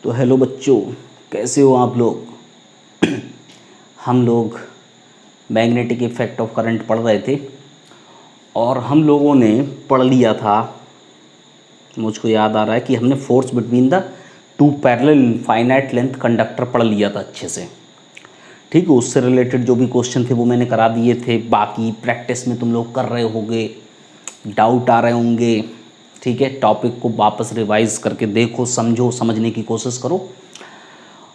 तो हेलो बच्चों, कैसे हो आप लोग। हम लोग मैग्नेटिक इफेक्ट ऑफ करंट पढ़ रहे थे और हम लोगों ने पढ़ लिया था। मुझको याद आ रहा है कि हमने force between the two parallel infinite length conductor पढ़ लिया था अच्छे से। ठीक है, उससे रिलेटेड जो भी क्वेश्चन थे वो मैंने करा दिए थे। बाकी प्रैक्टिस में तुम लोग कर रहे होगे, डाउट आ रहे होंगे। ठीक है, टॉपिक को वापस रिवाइज करके देखो, समझो, समझने की कोशिश करो।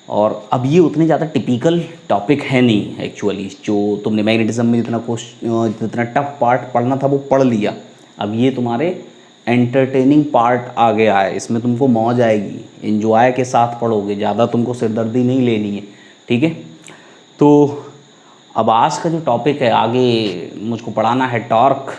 और अब ये उतने ज़्यादा टिपिकल टॉपिक है नहीं एक्चुअली। जो तुमने मैग्नेटिज्म में जितना टफ पार्ट पढ़ना था वो पढ़ लिया। अब ये तुम्हारे एंटरटेनिंग पार्ट आ गया है, इसमें तुमको मौज आएगी, एंजॉय के साथ पढ़ोगे, ज़्यादा तुमको सिरदर्दी नहीं लेनी है। ठीक है, तो अब आज का जो टॉपिक है आगे मुझको पढ़ाना है टॉर्क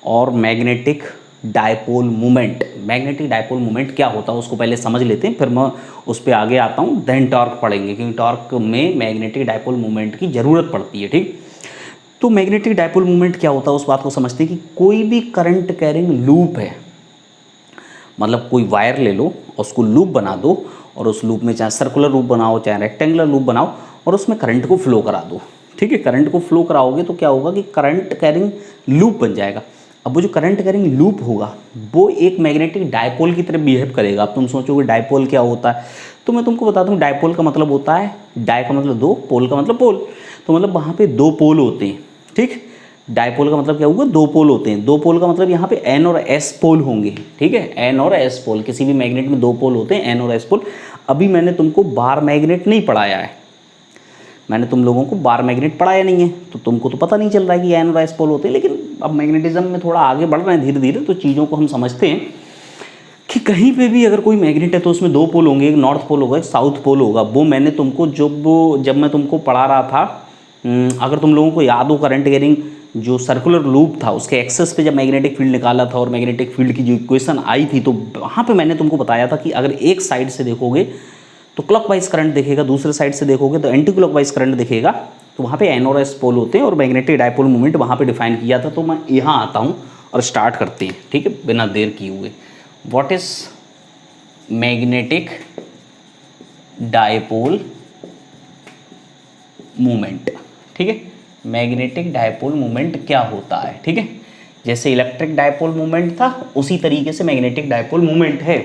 और magnetic dipole moment. Magnetic dipole moment क्या होता है उसको पहले समझ लेते हैं, फिर मैं उस पर आगे आता हूँ। देन टॉर्क पढ़ेंगे, क्योंकि टॉर्क में मैग्नेटिक डायपोल मोमेंट की ज़रूरत पड़ती है। ठीक, तो मैग्नेटिक डायपोल मोमेंट क्या होता है उस बात को समझते हैं कि कोई भी करंट कैरिंग लूप है, मतलब कोई वायर ले लो और उसको लूप बना दो, और उस लूप में चाहे सर्कुलर लूप बनाओ चाहे रेक्टेंगुलर लूप बनाओ, और उसमें करंट को फ्लो करा दो। ठीक है, करंट को फ्लो कराओगे तो क्या होगा कि करंट कैरिंग लूप बन जाएगा। अब वो जो करंट कैरिंग लूप होगा वो एक मैग्नेटिक डायपोल की तरह बिहेव करेगा। अब तुम सोचोगे डायपोल क्या होता है, तो मैं तुमको बता दूं डायपोल का मतलब होता है, डाय का मतलब दो, पोल का मतलब पोल, तो मतलब वहाँ पे दो पोल होते हैं। ठीक, डायपोल का मतलब क्या होगा, दो पोल होते हैं। दो पोल का मतलब यहाँ पे एन और एस पोल होंगे। ठीक है, एन और एस पोल, किसी भी मैग्नेट में दो पोल होते हैं, एन और एस पोल। अभी मैंने तुमको बार मैग्नेट नहीं पढ़ाया है, मैंने तुम लोगों को बार मैग्नेट पढ़ाया नहीं है, तो तुमको तो पता नहीं चल रहा है कि एन और एस पोल होते हैं। लेकिन अब मैग्नेटिज्म में थोड़ा आगे बढ़ रहे हैं धीरे धीरे, तो चीज़ों को हम समझते हैं कि कहीं पे भी अगर कोई मैग्नेट है तो उसमें दो पोल होंगे, एक नॉर्थ पोल होगा, एक साउथ पोल होगा। वो मैंने तुमको जब मैं तुमको पढ़ा रहा था, अगर तुम लोगों को याद हो, करंट कैरिंग जो सर्कुलर लूप था उसके एक्सेस पे जब मैग्नेटिक फील्ड निकाला था और मैग्नेटिक फील्ड की जो इक्वेशन आई थी, तो वहाँ पे मैंने तुमको बताया था कि अगर एक साइड से देखोगे तो क्लॉकवाइज करंट दिखेगा, दूसरे साइड से देखोगे तो एंटी क्लॉकवाइज करंट दिखेगा। तो वहाँ पे एन और एस पोल होते हैं और मैग्नेटिक डायपोल मोमेंट वहाँ पे डिफाइन किया था। तो मैं यहाँ आता हूँ और स्टार्ट करते हैं। ठीक है, बिना देर किए हुए, what is magnetic dipole moment. ठीक है, मैग्नेटिक डायपोल मोमेंट क्या होता है। ठीक है, जैसे इलेक्ट्रिक डायपोल मोमेंट था उसी तरीके से मैग्नेटिक डायपोल मोमेंट है।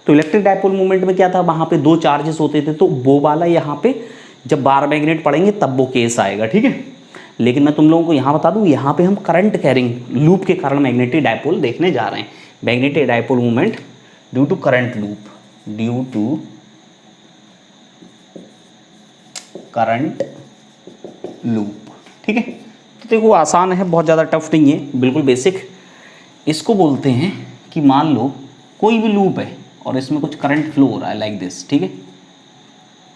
तो इलेक्ट्रिक डायपोल मोमेंट में क्या था, वहाँ पे दो चार्जेस होते थे, तो वो वाला यहाँ पे जब बार मैग्नेट पढ़ेंगे तब वो केस आएगा। ठीक है, लेकिन मैं तुम लोगों को यहाँ बता दूँ, यहाँ पे हम करंट कैरिंग लूप के कारण मैग्नेटिक डायपोल देखने जा रहे हैं। Magnetic dipole moment due to current loop, due to current loop. ठीक है, तो देखो आसान है, बहुत ज़्यादा टफ नहीं है, बिल्कुल बेसिक। इसको बोलते हैं कि मान लो कोई भी लूप है और इसमें कुछ करंट फ्लो हो रहा है लाइक दिस। ठीक है,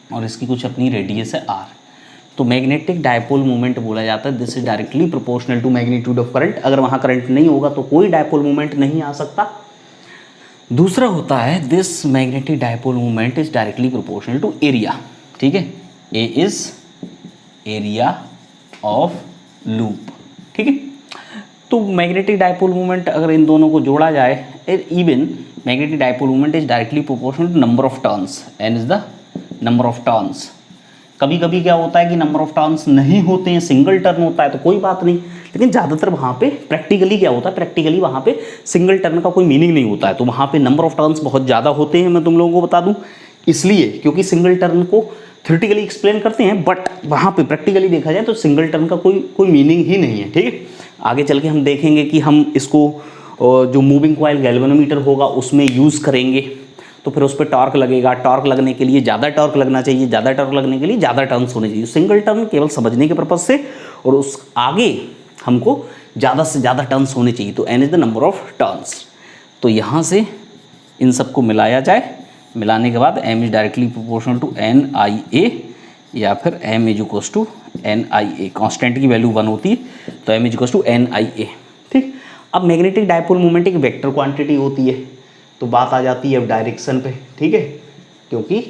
और इसकी कुछ अपनी रेडियस है आर, तो मैग्नेटिक डायपोल मोमेंट बोला जाता है। This is directly proportional to magnitude of current. अगर वहाँ करंट नहीं होगा तो कोई डायपोल मोमेंट नहीं आ सकता। दूसरा होता है this magnetic dipole moment is directly proportional to area. ठीक है, A is area of loop. ठीक है, तो मैग्नेटिक डायपोल मोमेंट अगर इन दोनों को जोड़ा जाए, even magnetic dipole moment is directly proportional to number of turns, N is the number of turns. कभी कभी क्या होता है कि नंबर ऑफ टर्न्स नहीं होते हैं, सिंगल टर्न होता है तो कोई बात नहीं, लेकिन ज़्यादातर वहाँ पे प्रैक्टिकली क्या होता है, प्रैक्टिकली वहाँ पे सिंगल टर्न का कोई मीनिंग नहीं होता है, तो वहाँ पे नंबर ऑफ टर्न्स बहुत ज़्यादा होते हैं। मैं तुम लोगों को बता दूँ, इसलिए क्योंकि सिंगल टर्न को थ्योरेटिकली एक्सप्लेन करते हैं, बट वहाँ पे प्रैक्टिकली देखा जाए तो सिंगल टर्न का कोई मीनिंग ही नहीं है। ठीक है, आगे चल के हम देखेंगे कि हम इसको जो मूविंग कॉइल गैल्वेनोमीटर होगा उसमें यूज़ करेंगे, तो फिर उस पर टॉर्क लगेगा। टॉर्क लगने के लिए ज़्यादा टॉर्क लगना चाहिए, ज़्यादा टॉर्क लगने के लिए ज़्यादा टर्न्स होने चाहिए। सिंगल टर्न केवल समझने के पर्पज़ से, और उस आगे हमको ज़्यादा से ज़्यादा टर्न्स होने चाहिए, तो N is the number of turns. तो यहाँ से इन सबको मिलाया जाए, मिलाने के बाद M is directly proportional to N I A, या फिर M is equals to N I A. Constant की वैल्यू 1 होती है तो M is equals to N I A. ठीक, अब मैग्नेटिक डायपोल मोमेंट एक वेक्टर क्वांटिटी होती है, तो बात आ जाती है अब डायरेक्शन पे। ठीक है, क्योंकि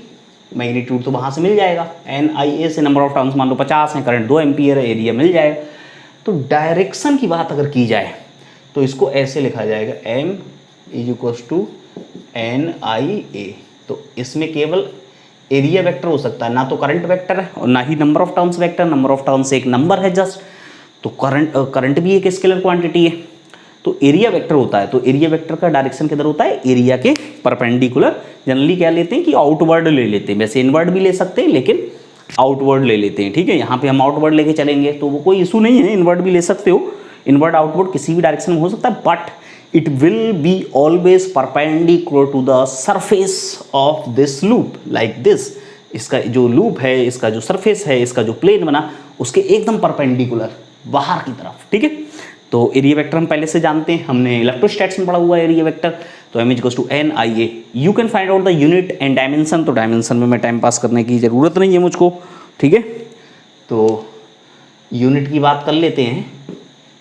मैग्नीट्यूड तो वहाँ से मिल जाएगा, एन आई ए से नंबर ऑफ टर्न्स मान लो 50 है, करंट 2 एम्पियर है, एरिया मिल जाएगा। तो डायरेक्शन की बात अगर की जाए तो इसको ऐसे लिखा जाएगा, M is equals to N I A. तो इसमें केवल एरिया वेक्टर हो सकता है, ना तो करंट वेक्टर है और ना ही number of turns vector. Number of turns एक नंबर है जस्ट, तो करंट भी एक स्केलर क्वांटिटी है। तो एरिया वेक्टर होता है, तो एरिया वेक्टर का डायरेक्शन किधर होता है, एरिया के परपेंडिकुलर। जनरली क्या लेते हैं कि आउटवर्ड ले लेते हैं, वैसे इनवर्ड भी ले सकते हैं लेकिन आउटवर्ड ले लेते हैं, ठीक है। यहाँ पे हम आउटवर्ड लेके चलेंगे तो वो कोई इशू नहीं है, इनवर्ड भी ले सकते हो, इनवर्ड आउटवर्ड किसी भी डायरेक्शन में हो सकता है, but it will be always perpendicular to the surface of this loop like this। इसका जो लूप है, इसका जो सरफेस है, इसका जो प्लेन बना उसके एकदम परपेंडिकुलर बाहर की तरफ, ठीक है। तो एरिया वेक्टर हम पहले से जानते हैं, हमने इलेक्ट्रोस्टैटिक्स में पढ़ा हुआ है एरिया वेक्टर। तो m equals to N I A. You can find out the unit and dimension. तो डायमेंशन में मैं टाइम पास करने की ज़रूरत नहीं है मुझको, ठीक है। तो यूनिट की बात कर लेते हैं।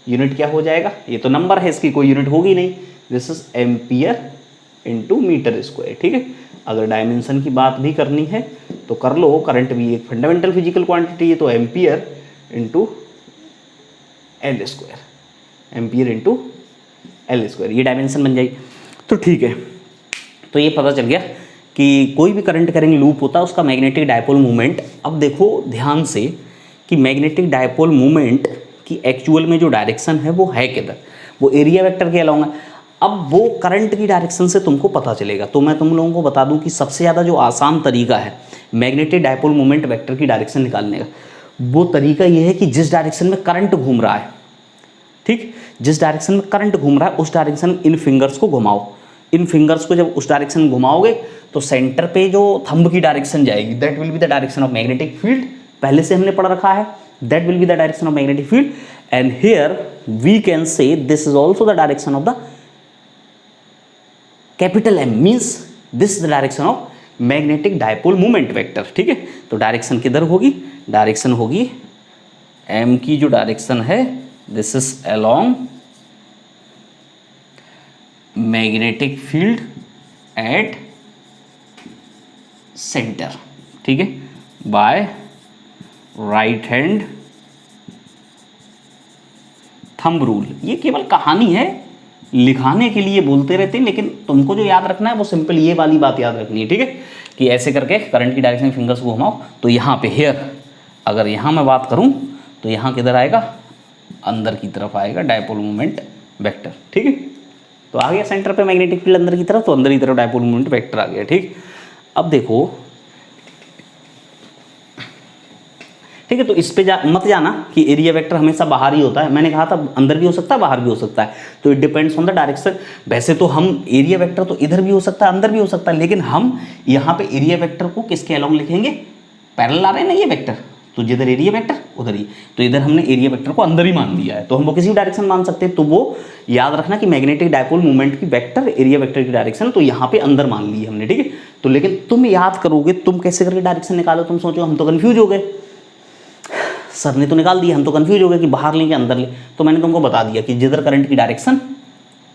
यूनिट क्या हो जाएगा, ये तो नंबर है, इसकी कोई यूनिट होगी नहीं। This is ampere into metre square, ठीक है। अगर डायमेंशन की बात भी करनी है तो कर लो, करंट भी एक फंडामेंटल फिजिकल क्वांटिटी है, तो ampere into L square, ampere into L square, ये डायमेंशन बन जाएगी। तो ठीक है, तो ये पता चल गया कि कोई भी करंट करेंगे लूप होता है उसका मैग्नेटिक डायपोल मूवमेंट। अब देखो ध्यान से कि मैग्नेटिक डायपोल मूवमेंट कि एक्चुअल में जो डायरेक्शन है वो है किधर, वो एरिया वेक्टर के अलावा। अब वो करंट की डायरेक्शन से तुमको पता चलेगा। तो मैं तुम लोगों को बता दूं कि सबसे ज़्यादा जो आसान तरीका है मैग्नेटिक डायपोल मोमेंट वेक्टर की डायरेक्शन निकालने का, वो तरीका ये है कि जिस डायरेक्शन में करंट घूम रहा है, ठीक, जिस डायरेक्शन में करंट घूम रहा है उस डायरेक्शन में इन फिंगर्स को घुमाओ। इन फिंगर्स को जब उस डायरेक्शन में घुमाओगे तो सेंटर पे जो थंब की डायरेक्शन जाएगी that will be the direction of magnetic field. पहले से हमने पढ़ रखा है, that will be the direction of magnetic field, and here we can say this is also the direction of the capital M, means this is the direction of magnetic dipole moment vector, ठीक है। तो direction किधर होगी, direction होगी M की जो direction है this is along magnetic field at center, ठीक है, by right hand thumb rule. ये केवल कहानी है, लिखाने के लिए बोलते रहते हैं, लेकिन तुमको जो याद रखना है वो सिंपल ये वाली बात याद रखनी है, ठीक है, कि ऐसे करके करंट की डायरेक्शन फिंगर्स को घुमाओ। तो यहाँ पे हेयर, अगर यहाँ मैं बात करूँ तो यहाँ किधर आएगा, अंदर की तरफ आएगा डायपोल मोमेंट वेक्टर, ठीक है। तो आ गया सेंटर पे मैग्नेटिक फील्ड अंदर की तरफ, तो अंदर की तरफ डायपोल मोमेंट वेक्टर आ गया, ठीक। अब देखो, ठीक है, तो इस पे मत जाना कि एरिया वेक्टर हमेशा बाहर ही होता है। मैंने कहा था अंदर भी हो सकता है, बाहर भी हो सकता है, तो it depends on the direction. वैसे तो हम एरिया वेक्टर तो इधर भी हो सकता है, अंदर भी हो सकता है, लेकिन हम यहाँ पे एरिया वेक्टर को किसके अलोंग लिखेंगे, पैरेलल आ रहे हैं ना ये वेक्टर, तो जिधर एरिया वेक्टर उधर ही, तो इधर हमने एरिया वेक्टर को अंदर ही मान दिया है, तो हम वो किसी भी डायरेक्शन मान सकते हैं। तो वो याद रखना कि मैग्नेटिक डायपोल मूवमेंट की वेक्टर एरिया वेक्टर की डायरेक्शन, तो यहाँ पे अंदर मान ली हमने, ठीक है। तो लेकिन तुम याद करोगे, तुम कैसे करके डायरेक्शन निकालो, तुम सोचो हम तो कन्फ्यूज हो गए, सर ने तो निकाल दिया, हम तो कंफ्यूज हो गए कि बाहर लें कि अंदर लें। तो मैंने तुमको बता दिया कि जिधर करंट की डायरेक्शन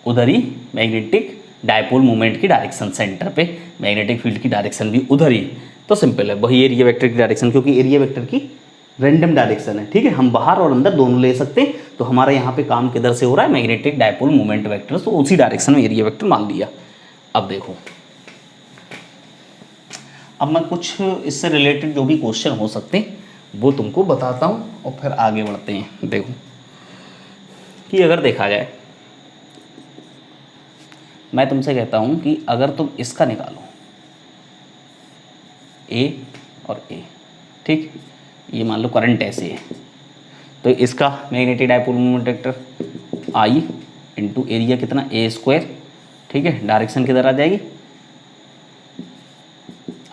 उधर ही मैग्नेटिक डायपोल मोमेंट की डायरेक्शन, सेंटर पे मैग्नेटिक फील्ड की डायरेक्शन भी उधर ही। तो सिंपल है, वही एरिया वेक्टर की डायरेक्शन, क्योंकि एरिया वेक्टर की रैंडम डायरेक्शन है, ठीक है, हम बाहर और अंदर दोनों ले सकते हैं। तो हमारा यहाँ पे काम किधर से हो रहा है, मैग्नेटिक डायपोल मोमेंट वेक्टर, तो उसी डायरेक्शन में एरिया वेक्टर मान लिया। अब देखो, अब मैं कुछ इससे रिलेटेड जो भी क्वेश्चन हो सकते हैं वो तुमको बताता हूँ और फिर आगे बढ़ते हैं। देखो कि अगर देखा जाए, मैं तुमसे कहता हूँ कि अगर तुम इसका निकालो ए और ए, ठीक, ये मान लो करंट ऐसे है, तो इसका मैग्नेटिक डायपोल मोमेंट वेक्टर आई इंटू एरिया कितना ए स्क्वायर, ठीक है। डायरेक्शन किधर आ जाएगी,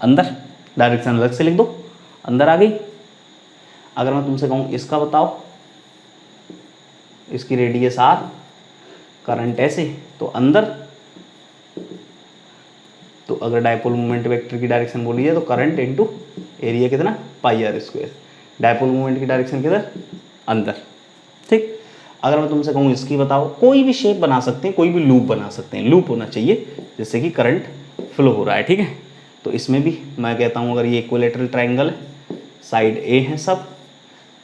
अंदर, डायरेक्शन अलग से लिख दो, अंदर आ गई। अगर मैं तुमसे कहूँ इसका बताओ, इसकी रेडियस आर, करंट ऐसे, तो अंदर, तो अगर डायपोल मोमेंट वेक्टर की डायरेक्शन बोली है तो करंट इनटू एरिया कितना, पाई आर स्क्वायर, डायपोल मोमेंट की डायरेक्शन किधर, अंदर, ठीक। अगर मैं तुमसे कहूँ इसकी बताओ, कोई भी शेप बना सकते हैं, कोई भी लूप बना सकते हैं, लूप होना चाहिए जिससे कि करंट फ्लो हो रहा है, ठीक है। तो इसमें भी मैं कहता हूँ अगर ये इक्विलैटरल ट्रायंगल है, साइड ए है सब,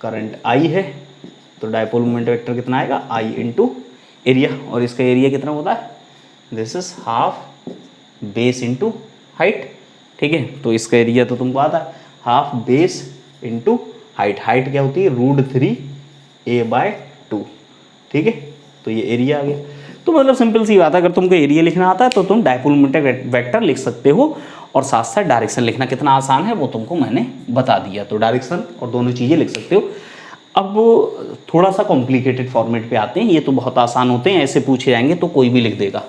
करंट आई है, तो डायपोल मोमेंट वेक्टर कितना आएगा, आई इंटू एरिया, और इसका एरिया कितना होता है, this is half base into height, ठीक है। तो इसका एरिया तो तुमको आता है half base into height. Height क्या होती है √3a/2, ठीक है। तो ये एरिया आ गया। तो मतलब सिंपल सी बात है, अगर तुमको एरिया लिखना आता है तो तुम डायपोल मोमेंट वेक्टर लिख सकते हो, और साथ साथ डायरेक्शन लिखना कितना आसान है वो तुमको मैंने बता दिया। तो डायरेक्शन और दोनों चीज़ें लिख सकते हो। अब थोड़ा सा कॉम्प्लिकेटेड फॉर्मेट पे आते हैं। ये तो बहुत आसान होते हैं, ऐसे पूछे जाएंगे तो कोई भी लिख देगा,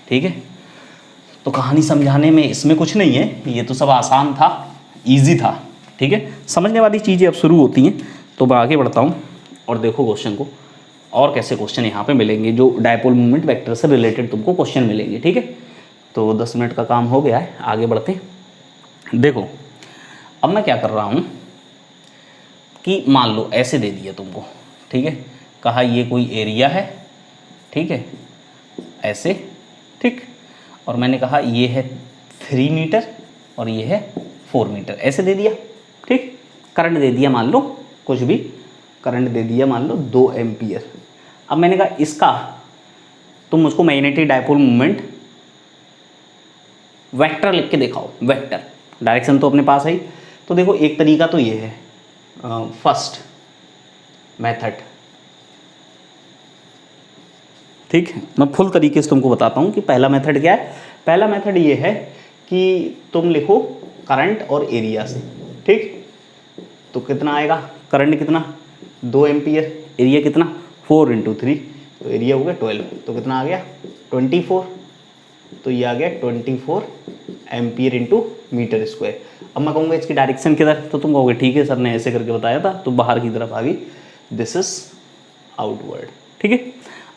ठीक है। तो कहानी समझाने में इसमें कुछ नहीं है, ये तो सब आसान था, ईजी था, ठीक है। समझने वाली चीज़ें अब शुरू होती हैं। तो मैं आगे बढ़ता हूँ और देखो क्वेश्चन को, और कैसे क्वेश्चन यहाँ पे मिलेंगे जो डायपोल मोमेंट वेक्टर से रिलेटेड तुमको क्वेश्चन मिलेंगे, ठीक है। तो 10 मिनट का काम हो गया है, आगे बढ़ते हैं। देखो अब मैं क्या कर रहा हूँ कि मान लो ऐसे दे दिया तुमको, ठीक है। कहा ये कोई एरिया है, ठीक है, ऐसे, ठीक। और मैंने कहा ये है 3 मीटर और ये है 4 मीटर, ऐसे दे दिया, ठीक। करंट दे दिया, मान लो कुछ भी करंट दे दिया, मान लो 2 एम्पियर। अब मैंने कहा इसका तुम मुझको मैग्नेटिक डायपोल मोमेंट वेक्टर लिख के दिखाओ। वेक्टर, डायरेक्शन तो अपने पास है ही। तो देखो एक तरीका तो ये है, फर्स्ट मेथड, ठीक है। मैं फुल तरीके से तुमको बताता हूँ कि पहला मेथड क्या है। पहला मेथड ये है कि तुम लिखो करंट और एरिया से, ठीक। तो कितना आएगा, करंट कितना 2 एम्पियर, एरिया कितना 4 × 3, तो एरिया हो गया 12। तो कितना आ गया 24। तो ये आ गया 24 एम्पियर इंटू मीटर स्क्वायर। अब मैं कहूँगा इसकी डायरेक्शन किधर, तो तुम कहोगे ठीक है सर ने ऐसे करके बताया था, तो बाहर की तरफ आ गई, दिस इज आउटवर्ड, ठीक है।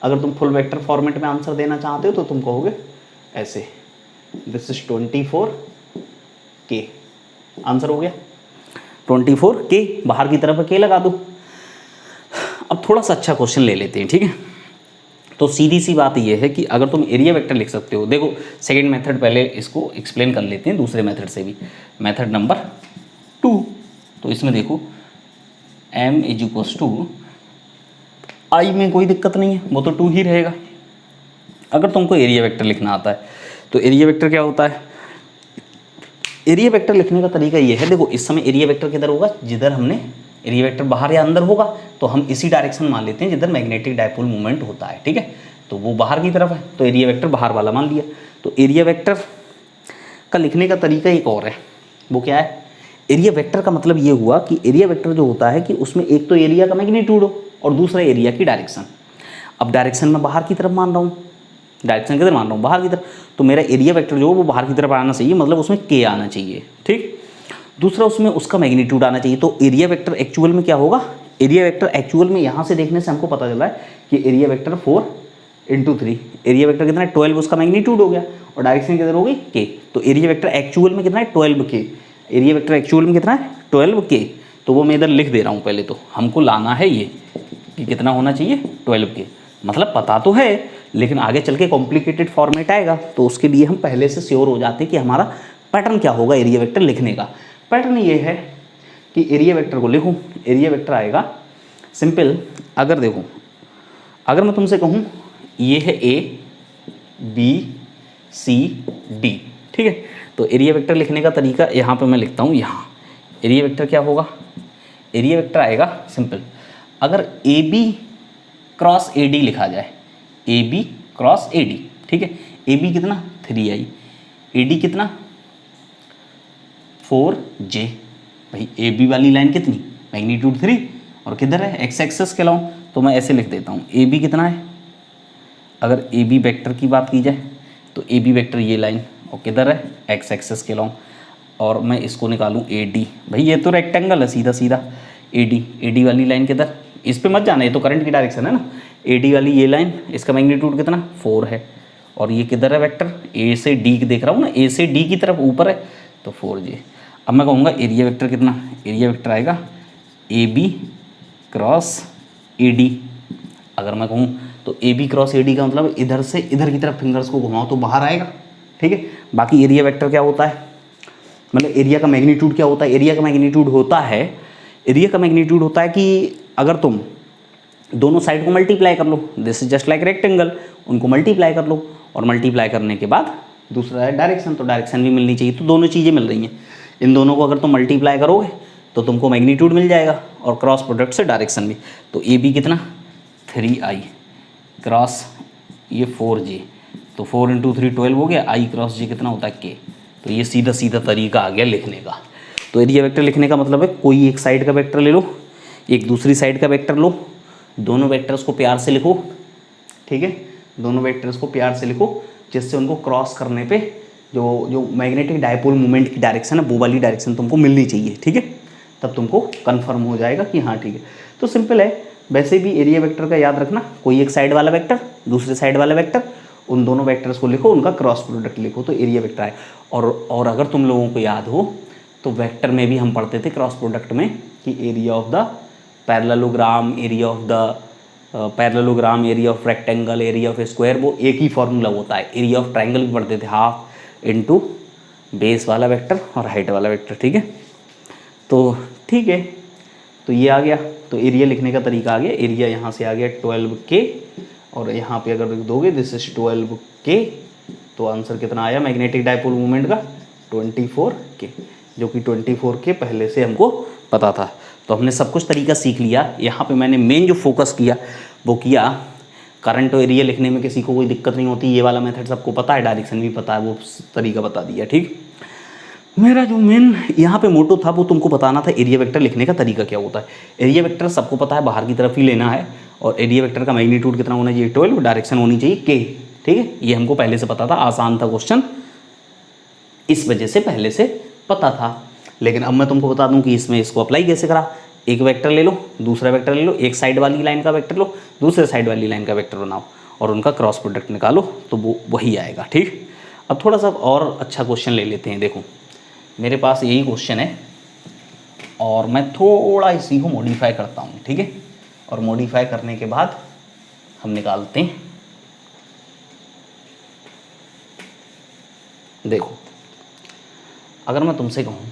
अगर तुम फुल वेक्टर फॉर्मेट में आंसर देना चाहते हो तो तुम कहोगे ऐसे, दिस इज 24K। आंसर हो गया 24K, बाहर की तरफ K लगा दो। अब थोड़ा सा अच्छा क्वेश्चन ले लेते हैं, ठीक है। तो सीधी सी बात यह है कि अगर तुम एरिया वेक्टर लिख सकते हो, देखो सेकंड मेथड पहले इसको एक्सप्लेन कर लेते हैं दूसरे मेथड से भी। मेथड नंबर 2, तो इसमें देखो m = I में कोई दिक्कत नहीं है, वो तो 2 ही रहेगा। अगर तुमको एरिया वेक्टर लिखना आता है तो एरिया वेक्टर क्या होता है, एरिया वेक्टर लिखने का तरीका ये है, देखो इस समय एरिया वेक्टर किधर होगा, जिधर हमने एरिया वेक्टर बाहर या अंदर होगा तो हम इसी डायरेक्शन मान लेते हैं जिधर मैग्नेटिक डायपोल मूवमेंट होता है, ठीक है। तो वो बाहर की तरफ है तो एरिया वेक्टर बाहर वाला मान लिया। तो एरिया वेक्टर का लिखने का तरीका एक और है, वो क्या है, एरिया वेक्टर का मतलब ये हुआ कि एरिया वेक्टर जो होता है कि उसमें एक तो एरिया का मैग्नीट्यूड हो और दूसरा एरिया की डायरेक्शन। अब डायरेक्शन में बाहर की तरफ मान रहा हूँ, डायरेक्शन किधर मान रहा हूँ, बाहर की तरफ, तो मेरा एरिया वेक्टर जो है वो बाहर की तरफ आना चाहिए, मतलब उसमें K आना चाहिए, ठीक। दूसरा उसमें उसका मैग्नीट्यूड आना चाहिए। तो एरिया वेक्टर एक्चुअल में क्या होगा, एरिया वेक्टर एक्चुअल में यहाँ से देखने से हमको पता चला है कि एरिया वेक्टर 4 × 3, एरिया वेक्टर कितना है 12, उसका मैग्नीट्यूड हो गया, और डायरेक्शन किधर हो गई K। तो एरिया वेक्टर एक्चुअल में कितना है 12K, एरिया वेक्टर एक्चुअल में कितना है 12K। तो वो मैं इधर लिख दे रहा हूँ, पहले तो हमको लाना है ये कि कितना होना चाहिए 12K, मतलब पता तो है लेकिन आगे चल के कॉम्प्लिकेटेड फॉर्मेट आएगा तो उसके लिए हम पहले से श्योर हो जाते हैं कि हमारा पैटर्न क्या होगा एरिया वेक्टर लिखने का। पैटर्न ये है कि एरिया वेक्टर को लिखूं, एरिया वेक्टर आएगा सिंपल। अगर देखो, अगर मैं तुमसे कहूं ये है A B C D, ठीक है। तो एरिया वेक्टर लिखने का तरीका यहाँ पे मैं लिखता हूँ, यहाँ एरिया वेक्टर क्या होगा, एरिया वेक्टर आएगा सिंपल, अगर AB क्रॉस AD लिखा जाए, AB क्रॉस AD, ठीक है। AB कितना 3I, AD कितना 4J। भाई AB वाली लाइन कितनी, मैग्नीट्यूड 3 और किधर है एक्स एक्सेस के लॉन्ग, तो मैं ऐसे लिख देता हूँ AB कितना है, अगर AB वेक्टर की बात की जाए तो AB वेक्टर ये लाइन और किधर है एक्स एक्सेस के लॉन्ग, और मैं इसको निकालूं AD। भाई ये तो रेक्टेंगल है सीधा सीधा, AD वाली लाइन किधर, इस पे मत जाना, ये तो करंट की डायरेक्शन है ना। AD वाली ये लाइन, इसका मैग्नीट्यूड कितना 4 है, और ये किधर है वेक्टर A से D देख रहा हूँ ना, A से D की तरफ ऊपर है तो 4J। अब मैं कहूँगा एरिया वेक्टर कितना, एरिया वेक्टर आएगा AB क्रॉस AD। अगर मैं कहूँ तो AB क्रॉस AD का मतलब इधर से इधर की तरफ फिंगर्स को घुमाओ तो बाहर आएगा, ठीक है। बाकी एरिया वेक्टर क्या होता है, मतलब एरिया का मैग्नीट्यूड क्या होता है, एरिया का मैग्नीट्यूड होता है, एरिया का मैग्नीट्यूड होता है कि अगर तुम दोनों साइड को मल्टीप्लाई कर लो, this is just like rectangle, उनको मल्टीप्लाई कर लो, और मल्टीप्लाई करने के बाद दूसरा है डायरेक्शन, तो डायरेक्शन भी मिलनी चाहिए। तो दोनों चीज़ें मिल रही हैं, इन दोनों को अगर तुम मल्टीप्लाई करोगे तो तुमको मैग्नीट्यूड मिल जाएगा और क्रॉस प्रोडक्ट से डायरेक्शन भी। तो ए बी कितना 3i क्रॉस ये 4j, तो 4 × 3 12 हो गया, i क्रॉस j कितना होता है k। तो ये सीधा सीधा तरीका आ गया लिखने का। तो एरिया वेक्टर लिखने का मतलब है कोई एक साइड का वेक्टर ले लो, एक दूसरी साइड का वेक्टर लो, दोनों वेक्टर्स को प्यार से लिखो, ठीक है, दोनों वेक्टर्स को प्यार से लिखो, जिससे उनको क्रॉस करने पे जो मैग्नेटिक डायपोल मोमेंट की डायरेक्शन है वो वाली डायरेक्शन तुमको मिलनी चाहिए, ठीक है, तब तुमको कंफर्म हो जाएगा कि हाँ ठीक है। तो सिंपल है। वैसे भी एरिया वेक्टर का याद रखना, कोई एक साइड वाला वेक्टर, दूसरे साइड वाला वेक्टर, उन दोनों वेक्टर्स को लिखो, उनका क्रॉस प्रोडक्ट लिखो, तो एरिया वेक्टर आए। और अगर तुम लोगों को याद हो तो वेक्टर में भी हम पढ़ते थे क्रॉस प्रोडक्ट में कि area of the parallelogram, area of the parallelogram, area of rectangle, area of square, वो एक ही फॉर्मूला होता है। एरिया ऑफ ट्राइंगल भी पढ़ते थे, हाफ इंटू बेस वाला वेक्टर और हाइट वाला वेक्टर, ठीक है। तो ठीक है, तो ये आ गया। तो एरिया लिखने का तरीका आ गया, एरिया यहाँ से आ गया 12K, और यहाँ पे अगर दोगे दिस इज 12K, तो आंसर कितना आया मैग्नेटिक डायपोल मोमेंट का 24K, जो कि 24K पहले से हमको पता था। तो हमने सब कुछ तरीका सीख लिया। यहाँ पे मैंने मेन जो फोकस किया वो किया करंट और एरिया लिखने में किसी को कोई दिक्कत नहीं होती, ये वाला मेथड सबको पता है, डायरेक्शन भी पता है, वो तरीका बता दिया, ठीक। मेरा जो मेन यहाँ पे मोटो था वो तुमको बताना था एरिया वेक्टर लिखने का तरीका क्या होता है। एरिया वेक्टर सबको पता है बाहर की तरफ ही लेना है, और एरिया वेक्टर का मैग्नीट्यूड कितना होना चाहिए 12, डायरेक्शन होनी चाहिए k, ठीक है, ये हमको पहले से पता था, आसान था क्वेश्चन, इस वजह से पहले से पता था। लेकिन अब मैं तुमको बता दूं कि इसमें इसको अप्लाई कैसे करा। एक वेक्टर ले लो, दूसरा वेक्टर ले लो, एक साइड वाली लाइन का वेक्टर लो, दूसरे साइड वाली लाइन का वेक्टर बनाओ और उनका क्रॉस प्रोडक्ट निकालो, तो वो वही आएगा, ठीक। अब थोड़ा सा और अच्छा क्वेश्चन ले लेते हैं। देखो मेरे पास यही क्वेश्चन है और मैं थोड़ा इसी को मॉडिफाई करता हूँ, ठीक है, और मॉडिफाई करने के बाद हम निकालते हैं। देखो अगर मैं तुमसे कहूँ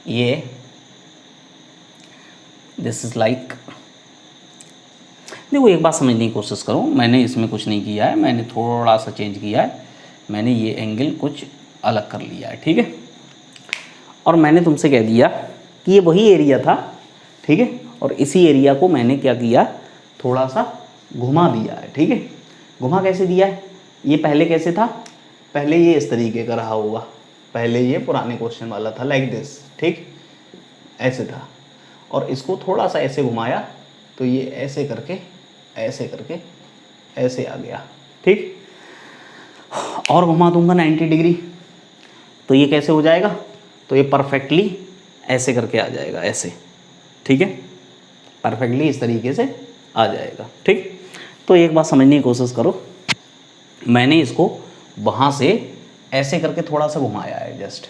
ये दिस इज लाइक, देखो एक बात समझने की कोशिश करो, मैंने इसमें कुछ नहीं किया है, मैंने थोड़ा सा चेंज किया है, मैंने ये एंगल कुछ अलग कर लिया है, ठीक है, और मैंने तुमसे कह दिया कि ये वही एरिया था, ठीक है, और इसी एरिया को मैंने क्या किया, थोड़ा सा घुमा दिया है, ठीक है। घुमा कैसे दिया है, ये पहले कैसे था, पहले ये इस तरीके का रहा होगा, पहले ये पुराने क्वेश्चन वाला था लाइक दिस, ठीक, ऐसे था, और इसको थोड़ा सा ऐसे घुमाया तो ये ऐसे करके ऐसे आ गया, ठीक, और घुमा दूंगा 90 डिग्री तो ये कैसे हो जाएगा, तो ये परफेक्टली ऐसे करके आ जाएगा, ऐसे, ठीक है, परफेक्टली इस तरीके से आ जाएगा, ठीक। तो एक बात समझने की कोशिश करो, मैंने इसको वहाँ से ऐसे करके थोड़ा सा घुमाया है जस्ट,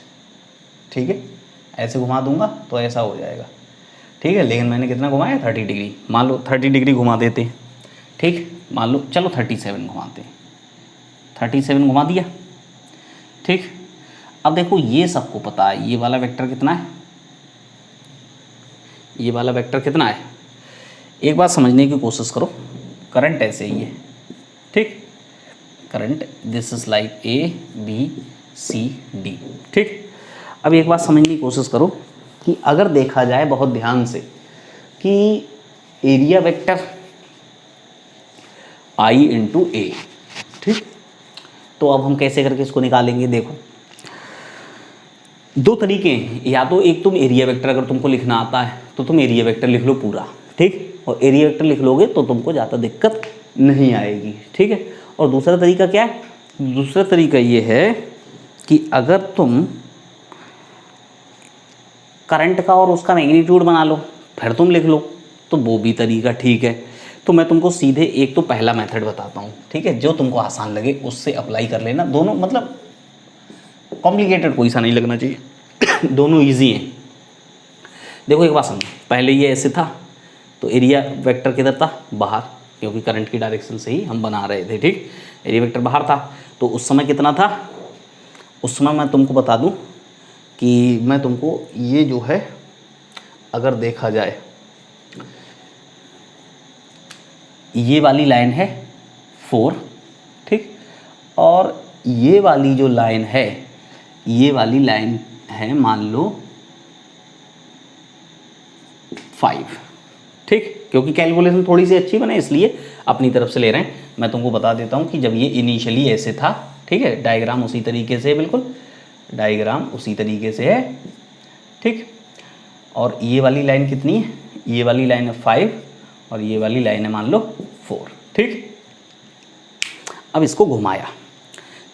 ठीक है, ऐसे घुमा दूंगा तो ऐसा हो जाएगा, ठीक है, लेकिन मैंने कितना घुमाया 30 डिग्री, मान लो 30 डिग्री घुमा देते हैं, ठीक, मान लो चलो 37 घुमाते हैं, 37 घुमा दिया, ठीक। अब देखो ये सबको पता है ये वाला वेक्टर कितना है, ये वाला वेक्टर कितना है, एक बात समझने की कोशिश करो, करंट ऐसे ही है, ठीक, current this is like ABCD, ठीक। अब एक बात समझने की कोशिश करो कि अगर देखा जाए बहुत ध्यान से कि एरिया वेक्टर I × A, ठीक, तो अब हम कैसे करके इसको निकालेंगे। देखो दो तरीके हैं, या तो एक तुम एरिया वेक्टर अगर तुमको लिखना आता है तो तुम एरिया वेक्टर लिख लो पूरा, ठीक, और एरिया वेक्टर लिख लोगे तो तुमको ज़्यादा दिक्कत नहीं आएगी, ठीक है। और दूसरा तरीका क्या है, दूसरा तरीका ये है कि अगर तुम करंट का और उसका मैग्नीट्यूड बना लो फिर तुम लिख लो, तो वो भी तरीका ठीक है। तो मैं तुमको सीधे एक तो पहला मेथड बताता हूँ, ठीक है, जो तुमको आसान लगे उससे अप्लाई कर लेना, दोनों मतलब कॉम्प्लिकेटेड कोई सा नहीं लगना चाहिए दोनों इजी हैं। देखो एक बात समझो, पहले ये ऐसे था तो एरिया वेक्टर किधर था, बाहर, क्योंकि करंट की डायरेक्शन से ही हम बना रहे थे, ठीक, एरिया वेक्टर बाहर था, तो उस समय कितना था, उस समय मैं तुमको बता दूं कि मैं तुमको ये जो है अगर देखा जाए ये वाली लाइन है 4, ठीक, और ये वाली जो लाइन है, ये वाली लाइन है मान लो 5, ठीक, क्योंकि कैलकुलेशन थोड़ी सी अच्छी बने इसलिए अपनी तरफ से ले रहे हैं। मैं तुमको बता देता हूँ कि जब ये इनिशियली ऐसे था, ठीक है, डायग्राम उसी तरीके से है, बिल्कुल डायग्राम उसी तरीके से है, ठीक, और ये वाली लाइन कितनी है, ये वाली लाइन है 5 और ये वाली लाइन है मान लो 4, ठीक। अब इसको घुमाया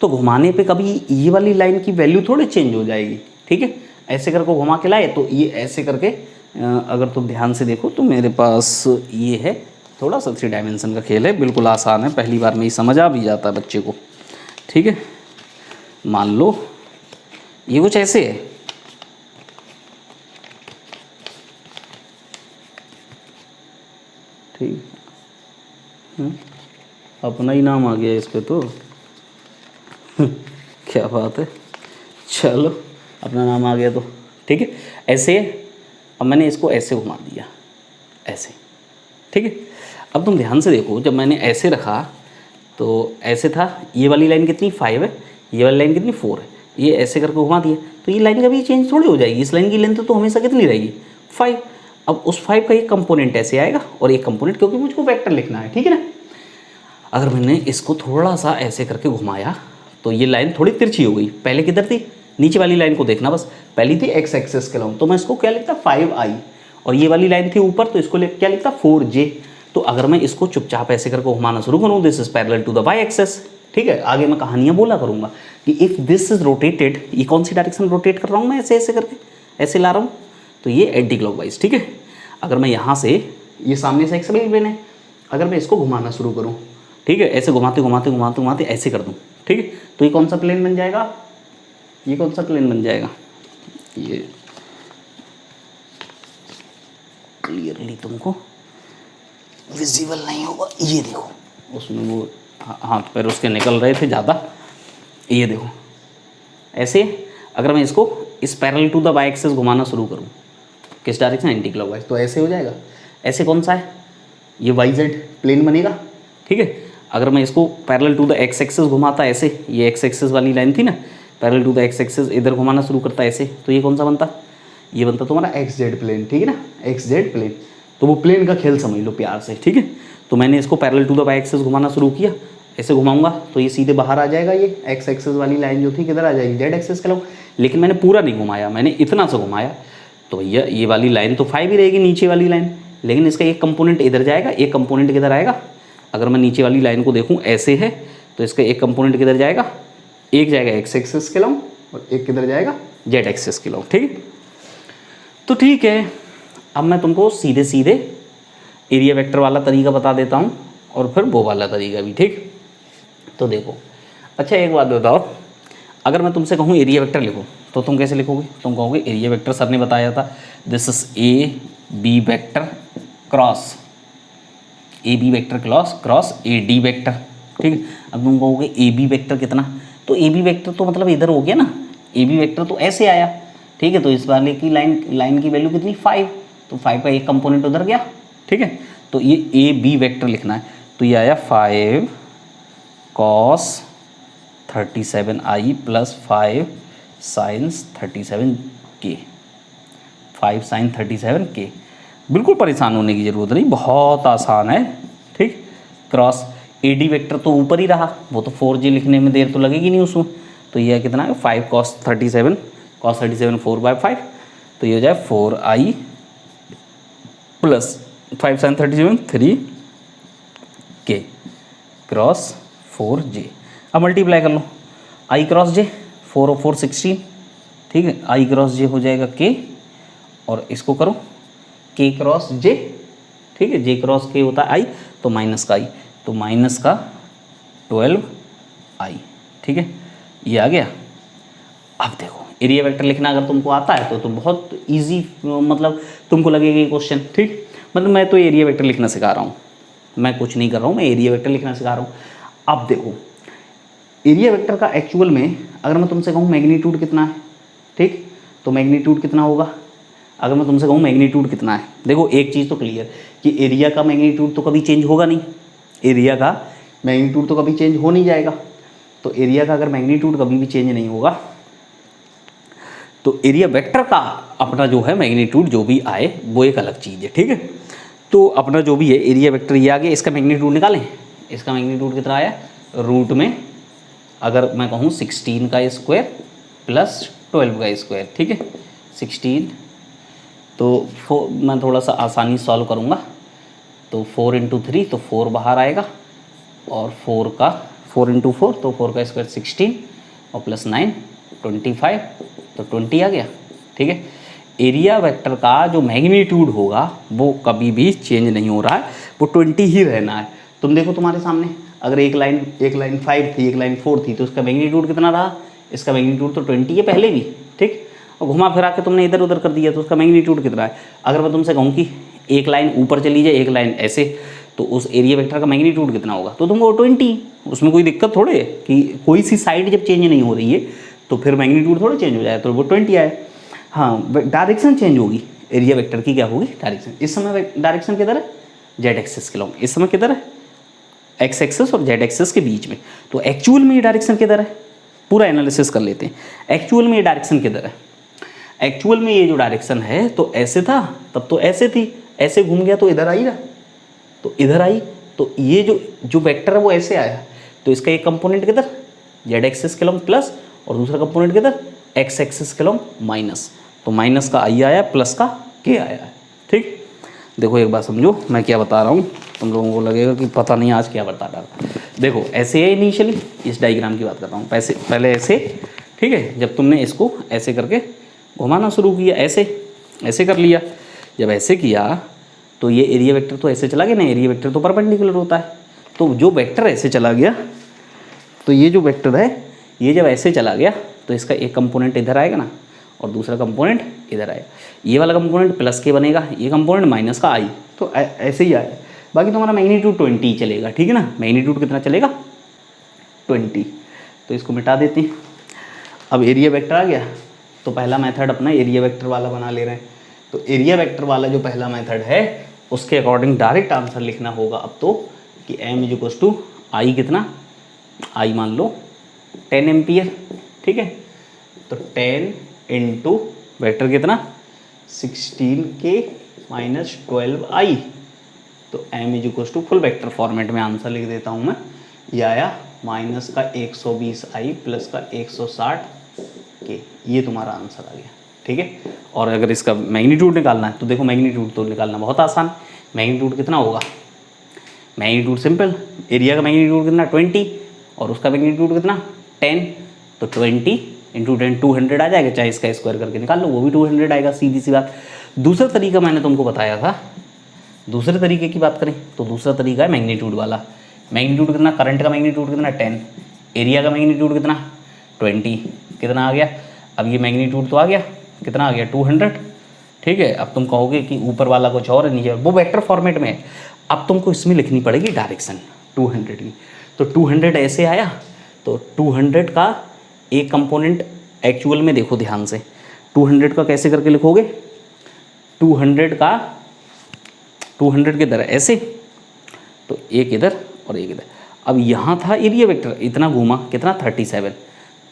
तो घुमाने पे कभी ये वाली लाइन की वैल्यू थोड़ी चेंज हो जाएगी, ठीक है, ऐसे करके घुमा के लाए तो ये ऐसे करके अगर तुम ध्यान से देखो तो मेरे पास ये है, थोड़ा सा 3 डायमेंशन का खेल है, बिल्कुल आसान है, पहली बार में ही समझ आ भी जाता है बच्चे को, ठीक है। मान लो ये कुछ ऐसे है, ठीक, अपना ही नाम आ गया इस पे तो क्या बात है, चलो अपना नाम आ गया तो ठीक है। ऐसे अब मैंने इसको ऐसे घुमा दिया, ऐसे, ठीक है। अब तुम ध्यान से देखो, जब मैंने ऐसे रखा तो ऐसे था, ये वाली लाइन कितनी 5 है, ये वाली लाइन कितनी 4 है, ये ऐसे करके घुमा दिया तो ये लाइन कभी चेंज थोड़ी हो जाएगी, इस लाइन की लेंथ तो हमेशा कितनी रहेगी 5। अब उस 5 का एक कंपोनेंट ऐसे आएगा और एक कंपोनेंट, क्योंकि मुझको वेक्टर लिखना है, ठीक है ना। अगर मैंने इसको थोड़ा सा ऐसे करके घुमाया तो ये लाइन थोड़ी तिरछी हो गई, पहले किधर थी, नीचे वाली लाइन को देखना बस, पहली थी एक्स एक्सेस के लॉन्ग, तो मैं इसको क्या लिखता 5i, और ये वाली लाइन थी ऊपर तो इसको क्या लिखता 4j। तो अगर मैं इसको चुपचाप ऐसे करके घुमाना शुरू करूँ, this is parallel to the Y axis, ठीक है, आगे मैं कहानियाँ बोला करूँगा कि इफ़ दिस इज रोटेटेड, ये कौन सी डायरेक्शन रोटेट कर रहा हूँ मैं, ऐसे ऐसे करके ऐसे ला रहा हूँ, तो ये एंटी क्लॉकवाइज, ठीक है। अगर मैं यहाँ से, ये सामने से एक्स प्लेन है, अगर मैं इसको घुमाना शुरू करूँ, ठीक है, ऐसे घुमाते घुमाते घुमाते घुमाते ऐसे कर दूँ, ठीक है, तो ये कौन सा प्लेन बन जाएगा, ये कौन सा प्लेन बन जाएगा, ये क्लियरली तुमको विजिबल नहीं होगा, ये देखो उसमें वो हाथ पैर उसके निकल रहे थे ज़्यादा, ये देखो ऐसे। अगर मैं इसको इस parallel to the Y axis घुमाना शुरू करूँ, किस डायरेक्शन, एंटी क्लॉकवाइज, तो ऐसे हो जाएगा। ऐसे कौन सा है, ये वाई जेड प्लेन बनेगा, ठीक है। अगर मैं इसको parallel to the X axis घुमाता ऐसे, ये एक्स एक्सिस वाली लाइन थी ना, parallel to the X axis इधर घुमाना शुरू करता ऐसे, तो ये कौन सा बनता, ये बनता तुम्हारा एक्स जेड प्लेन, ठीक है ना, एक्स जेड प्लेन। तो वो प्लेन का खेल समझ लो प्यार से, ठीक है। तो मैंने इसको parallel to the Y axis घुमाना शुरू किया, ऐसे घुमाऊंगा तो ये सीधे बाहर आ जाएगा, ये एक्स एक्सिस वाली लाइन जो थी किधर आ जाएगी, जेड एक्सिस के लोग। लेकिन मैंने पूरा नहीं घुमाया, मैंने इतना सा घुमाया, तो भैया ये वाली लाइन तो 5 ही रहेगी, नीचे वाली लाइन, लेकिन इसका एक कंपोनेंट इधर जाएगा, एक कंपोनेंट किधर आएगा। अगर मैं नीचे वाली लाइन को देखूँ ऐसे है, तो इसका एक कंपोनेंट किधर जाएगा, एक जाएगा एक्स एक्सिस के लॉन्ग और एक किधर जाएगा, जेड एक्सिस के लॉन्ग, ठीक है। तो ठीक है, अब मैं तुमको सीधे सीधे एरिया वेक्टर वाला तरीका बता देता हूँ और फिर वो वाला तरीका भी, ठीक। तो देखो, अच्छा एक बात बताओ, अगर मैं तुमसे कहूँ एरिया वेक्टर लिखो तो तुम कैसे लिखोगे, तुम कहोगे एरिया वेक्टर सर ने बताया था, this is A B vector cross A B vector cross A D vector, ठीक है। अब तुम कहोगे ए बी वेक्टर कितना, तो ए बी वेक्टर तो मतलब इधर हो गया ना, ए बी वेक्टर तो ऐसे आया, ठीक है। तो इस वाले की लाइन की वैल्यू कितनी 5, तो 5 का एक कंपोनेंट उधर गया, ठीक है। तो ये ए बी वेक्टर लिखना है, तो ये आया 5 cos 37i plus 5 sin 37k, 5 sin 37k। बिल्कुल परेशान होने की ज़रूरत नहीं, बहुत आसान है, ठीक। क्रॉस ए डी वेक्टर तो ऊपर ही रहा, वो तो 4j लिखने में देर तो लगेगी नहीं उसमें, तो ये कितना है 5 cos 37 4/5, तो ये हो जाए 4i plus 5 sin 37 3k cross 4j। अब मल्टीप्लाई कर लो, i क्रॉस j, 4 और 4 16, ठीक है, i क्रॉस j हो जाएगा k, और इसको करो k क्रॉस j, ठीक है, j क्रॉस k होता है i, तो माइनस का i, तो माइनस का 12i, ठीक है, ये आ गया। अब देखो एरिया वेक्टर लिखना अगर तुमको आता है तो बहुत इजी, मतलब तुमको लगेगा ये क्वेश्चन, ठीक। मतलब मैं तो एरिया वेक्टर लिखना सिखा रहा हूँ, मैं कुछ नहीं कर रहा हूँ, मैं एरिया वेक्टर लिखना सिखा रहा हूँ। अब देखो एरिया वेक्टर का एक्चुअल में अगर मैं तुमसे कहूँ मैग्नीट्यूड कितना है, ठीक, तो मैग्नीट्यूड कितना होगा, अगर मैं तुमसे कहूँ मैग्नीट्यूड कितना है, देखो एक चीज़ तो क्लियर कि एरिया का मैग्नीट्यूड तो कभी चेंज होगा नहीं, एरिया का मैग्नीट्यूड तो कभी चेंज हो नहीं जाएगा। तो एरिया का अगर मैग्नीट्यूड कभी भी चेंज नहीं होगा तो एरिया वेक्टर का अपना जो है मैग्नीट्यूड जो भी आए वो एक अलग चीज़ है, ठीक है। तो अपना जो भी है एरिया वेक्टर ये आ गया, इसका मैग्नीट्यूड निकालें। इसका मैग्नीट्यूड कितना आया, रूट में अगर मैं कहूँ 16 का स्क्वायर प्लस 12 का स्क्वायर, ठीक है। 16 तो मैं थोड़ा सा आसानी सॉल्व करूँगा, तो 4 इंटू 3 तो 4 बाहर आएगा, और 4 इंटू 4 तो 4 का स्क्वायर 16 और प्लस 9 25 तो 20 आ गया, ठीक है। एरिया वेक्टर का जो मैग्नीट्यूड होगा वो कभी भी चेंज नहीं हो रहा है, वो 20 ही रहना है। तुम देखो तुम्हारे सामने अगर एक लाइन 5 थी, एक लाइन 4 थी, तो उसका मैग्नीट्यूड कितना रहा, इसका मैग्नीट्यूड तो 20 है पहले भी, ठीक। और घुमा फिरा के तुमने इधर उधर कर दिया तो उसका मैग्नीट्यूड कितना है। अगर मैं तुमसे कहूँ कि एक लाइन ऊपर चली जाए, एक लाइन ऐसे, तो उस एरिया वेक्टर का मैग्नीट्यूड कितना होगा, तो तुमको 20, उसमें कोई दिक्कत थोड़े है कि कोई सी साइड जब चेंज नहीं हो रही है तो फिर मैग्नीट्यूड थोड़ा चेंज हो जाए, तो वो 20 आए। हाँ, डायरेक्शन चेंज होगी, एरिया वेक्टर की क्या होगी, डायरेक्शन। इस समय डायरेक्शन किधर है, जेड एक्सिस के लॉन्ग, इस समय किधर है, एक्स एक्सिस और जेड एक्सिस के बीच में। तो एक्चुअल में ये डायरेक्शन किधर है, पूरा एनालिसिस कर लेते हैं। एक्चुअल में ये डायरेक्शन किधर है, एक्चुअल में ये जो डायरेक्शन है तो ऐसे था, तब तो ऐसे थी, ऐसे घूम गया तो इधर आई ना, तो इधर आई, तो ये जो वेक्टर है वो ऐसे आया, तो इसका एक कंपोनेंट किधर, जेड एक्सिस के लॉन्ग प्लस, और दूसरा कंपोनेंट किधर, एक्स एक्सिस के लॉन्ग माइनस। तो माइनस का आई आया, प्लस का के आया है, ठीक। देखो एक बात समझो मैं क्या बता रहा हूँ, तुम लोगों को लगेगा कि पता नहीं आज क्या बता रहा। देखो ऐसे है इनिशियली, इस डायग्राम की बात कर रहा हूँ, पहले ऐसे, ठीक है। जब तुमने इसको ऐसे करके घुमाना शुरू किया, ऐसे कर लिया, जब ऐसे किया तो ये एरिया वेक्टर तो ऐसे चला गया ना, एरिया वेक्टर तो परपेंडिकुलर होता है, तो जो वेक्टर ऐसे चला गया, तो ये जो वेक्टर है ये जब ऐसे चला गया तो इसका एक कंपोनेंट इधर आएगा ना, और दूसरा कंपोनेंट इधर आएगा। ये वाला कंपोनेंट प्लस के बनेगा, ये कंपोनेंट माइनस का आई, तो ऐसे ही आएगा। बाकी तुम्हारा मैग्नीट्यूड 20 चलेगा, ठीक है ना। मैग्नीट्यूड कितना चलेगा, 20। तो इसको मिटा देते हैं। अब एरिया वेक्टर आ गया, तो पहला मेथड अपना एरिया वेक्टर वाला बना ले रहे हैं। तो एरिया वेक्टर वाला जो पहला मेथड है उसके अकॉर्डिंग डायरेक्ट आंसर लिखना होगा अब तो, कि m इज टू आई कितना, आई मान लो 10 एम्पियर, ठीक है। तो 10 इंटू वेक्टर कितना 16k माइनस 12i, तो m is to full vector format में आंसर लिख देता हूँ मैं, ये आया माइनस का 120i प्लस का 160k, ये तुम्हारा आंसर आ गया, ठीक है। और अगर इसका मैग्नीट्यूड निकालना है तो देखो मैग्नीट्यूड तो निकालना बहुत आसान, मैग्नीट्यूड कितना होगा, मैग्नीट्यूड सिंपल, एरिया का मैग्नीट्यूड कितना 20 और उसका मैग्नीट्यूड कितना 10, तो 20 इंटू 10 200 आ जाएगा, चाहे इसका स्क्वायर करके निकाल लो वो भी 200 आएगा, सीधी सी बात। दूसरा तरीका मैंने तुमको बताया था, दूसरे तरीके की बात करें तो दूसरा तरीका है मैग्नीट्यूड वाला। मैग्नीट्यूड कितना, करंट का मैग्नीट्यूड कितना 10, एरिया का मैग्नीट्यूड कितना 20, कितना आ गया, अब ये मैग्नीट्यूड तो आ गया, कितना आ गया 200, ठीक है। अब तुम कहोगे कि ऊपर वाला कुछ और है, नीचे वो वेक्टर फॉर्मेट में है। अब तुमको इसमें लिखनी पड़ेगी डायरेक्शन 200 की, तो 200 ऐसे आया, तो 200 का एक कंपोनेंट एक्चुअल में देखो ध्यान से, 200 का कैसे करके लिखोगे, 200 का 200 किधर है ऐसे, तो एक इधर और एक इधर। अब यहाँ था एरिया वेक्टर, इतना घूमा कितना 37,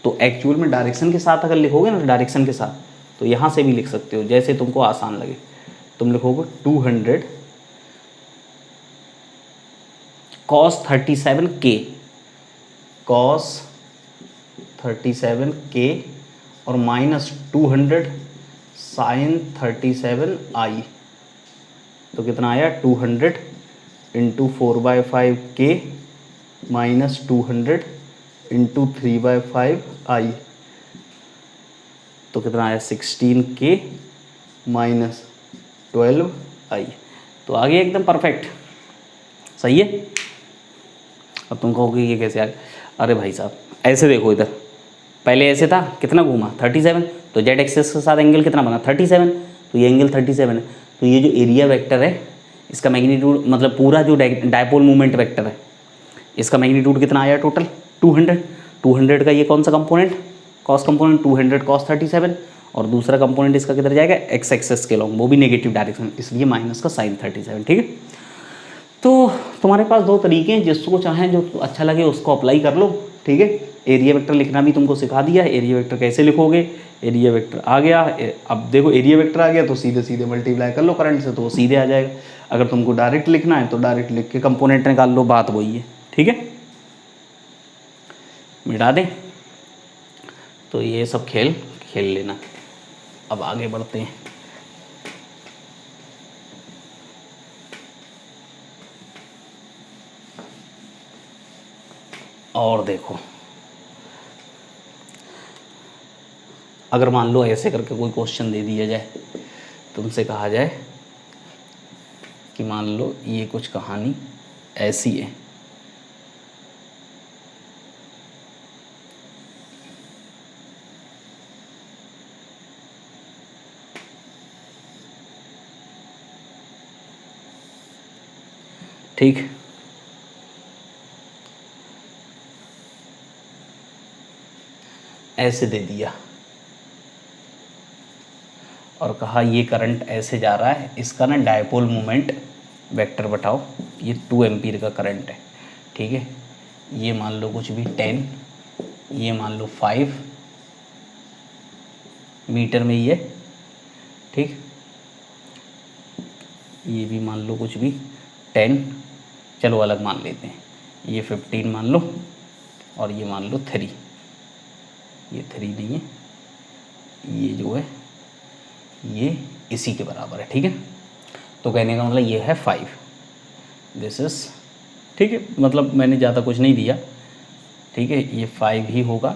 तो एक्चुअल में डायरेक्शन के साथ अगर लिखोगे ना, डायरेक्शन के साथ, तो यहाँ से भी लिख सकते हो जैसे तुमको आसान लगे। तुम लिखोगे 200 cos 37k, cos 37k और माइनस 200 sin 37i, तो कितना आया 200 into 4/5k minus 200 into 3/5i, तो कितना आया 16k माइनस 12i, तो आ गया एकदम परफेक्ट, सही है। अब तुम कहोगे ये कैसे आ गया, अरे भाई साहब ऐसे देखो, इधर पहले ऐसे था, कितना घूमा 37, तो जेड एक्सिस के साथ एंगल कितना बना 37, तो ये एंगल 37 है। तो ये जो एरिया वेक्टर है इसका मैग्नीट्यूड, मतलब पूरा जो डायपोल मूवमेंट वेक्टर है इसका मैग्नीट्यूड कितना आया टोटल 200 का ये कौन सा कंपोनेंट, कॉस कंपोनेंट 200 cos 37 और दूसरा कंपोनेंट इसका किधर जाएगा, एक्स एक्सेस के लॉन्ग, वो भी नेगेटिव डायरेक्शन, इसलिए माइनस का साइन 37। ठीक है, तो तुम्हारे पास दो तरीके हैं, जिसको चाहें जो अच्छा लगे उसको अप्लाई कर लो। ठीक है, एरिया वेक्टर लिखना भी तुमको सिखा दिया है। एरिया वेक्टर कैसे लिखोगे, एरिया वेक्टर आ गया, अब देखो एरिया वेक्टर आ गया तो सीधे सीधे मल्टीप्लाई कर लो करंट से, तो वो सीधे आ जाएगा। अगर तुमको डायरेक्ट लिखना है तो डायरेक्ट लिख के कंपोनेंट निकाल लो, बात वही है। ठीक है, मिटा दें, तो ये सब खेल खेल लेना। अब आगे बढ़ते हैं। और देखो, अगर मान लो ऐसे करके कोई क्वेश्चन दे दिया जाए, तुमसे कहा जाए कि मान लो ये कुछ कहानी ऐसी है, ठीक, ऐसे दे दिया और कहा ये करंट ऐसे जा रहा है, इसका ना डायपोल मोमेंट वेक्टर बताओ, ये 2 एम्पीयर का करंट है। ठीक है, ये मान लो कुछ भी 10, ये मान लो 5 मीटर में ये, ठीक, ये भी मान लो कुछ भी 10, चलो अलग मान लेते हैं, ये 15 मान लो, और ये मान लो 3, ये 3 नहीं है, ये जो है ये इसी के बराबर है। ठीक है, तो कहने का मतलब ये है 5, दिस इज, ठीक है, मतलब मैंने ज़्यादा कुछ नहीं दिया। ठीक है, ये 5 ही होगा।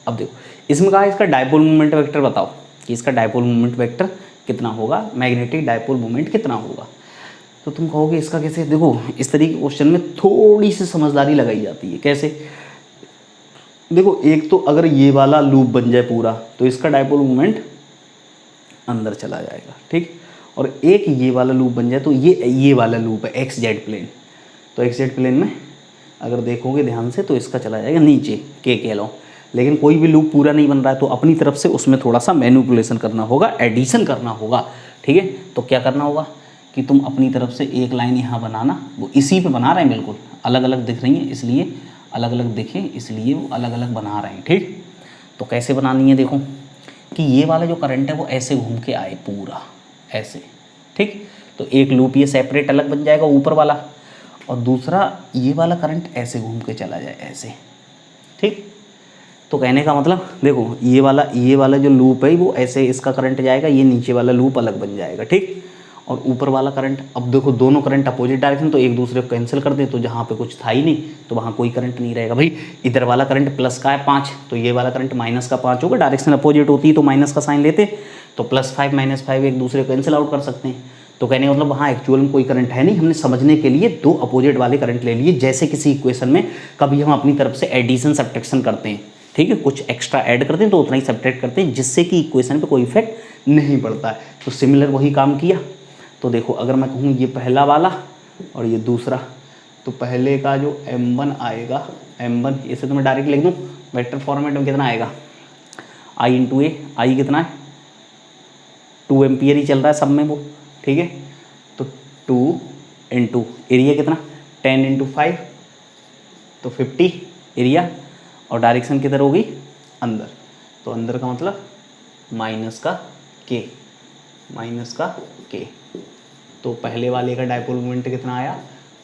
अब देखो इसमें कहा इसका डायपोल मोमेंट वेक्टर बताओ कि इसका डायपोल मोमेंट वेक्टर कितना होगा, मैग्नेटिक डायपोल मोमेंट कितना होगा। तो तुम कहोगे इसका कैसे, देखो इस तरीके के क्वेश्चन में थोड़ी सी समझदारी लगाई जाती है। कैसे, देखो एक तो अगर ये वाला लूप बन जाए पूरा तो इसका डायपोल मोमेंट अंदर चला जाएगा। ठीक, और एक ये वाला लूप बन जाए तो ये वाला लूप है एक्स जेड प्लेन, तो एक्स जेड प्लेन में अगर देखोगे ध्यान से तो इसका चला जाएगा नीचे के अलाउ। लेकिन कोई भी लूप पूरा नहीं बन रहा है तो अपनी तरफ से उसमें थोड़ा सा मैनिपुलेशन करना होगा, एडिशन करना होगा। ठीक है, तो क्या करना होगा कि तुम अपनी तरफ से एक लाइन यहाँ बनाना, वो इसी पे बना रहे हैं, बिल्कुल अलग अलग दिख रही हैं इसलिए अलग अलग दिखे इसलिए वो अलग अलग बना रहे हैं। ठीक, तो कैसे बनानी है, देखो कि ये वाला जो करंट है वो ऐसे घूम के आए पूरा ऐसे। ठीक, तो एक लूप ये सेपरेट अलग बन जाएगा ऊपर वाला, और दूसरा ये वाला करंट ऐसे घूम के चला जाए ऐसे। ठीक, तो कहने का मतलब देखो ये वाला जो लूप है वो ऐसे इसका करंट जाएगा, ये नीचे वाला लूप अलग बन जाएगा। ठीक, और ऊपर वाला करंट, अब देखो दोनों करंट अपोजिट डायरेक्शन, तो एक दूसरे को कैंसिल कर दें, तो जहाँ पे कुछ था ही नहीं तो वहाँ कोई करंट नहीं रहेगा। भाई इधर वाला करंट प्लस का है 5, तो ये वाला करंट माइनस का 5 होगा, डायरेक्शन अपोजिट होती है तो माइनस का साइन लेते, तो +5 -5 एक दूसरे को कैंसिल आउट कर सकते हैं। तो कहने का मतलब वहाँ एक्चुअल में कोई करंट है नहीं, हमने समझने के लिए दो अपोजिट वाले करंट ले लिए। जैसे किसी इक्वेशन में कभी हम अपनी तरफ से एडिशन सब्ट्रैक्शन करते हैं, ठीक है, कुछ एक्स्ट्रा ऐड करते हैं तो उतना ही सब्ट्रैक्ट करते हैं, जिससे कि इक्वेशन पे कोई इफेक्ट नहीं पड़ता है। तो सिमिलर वही काम किया। तो देखो अगर मैं कहूँ ये पहला वाला और ये दूसरा, तो पहले का जो m1 आएगा, m1 इसे तो मैं डायरेक्ट लिख दूँ वेक्टर फॉर्मेट में, कितना आएगा I × A, I कितना है 2 एम्पियर ही चल रहा है सब में वो। ठीक है, तो 2 × एरिया कितना 10 × 5 तो 50 एरिया, और डायरेक्शन किधर होगी अंदर, तो अंदर का मतलब -k, तो पहले वाले का डायपोल मोमेंट कितना आया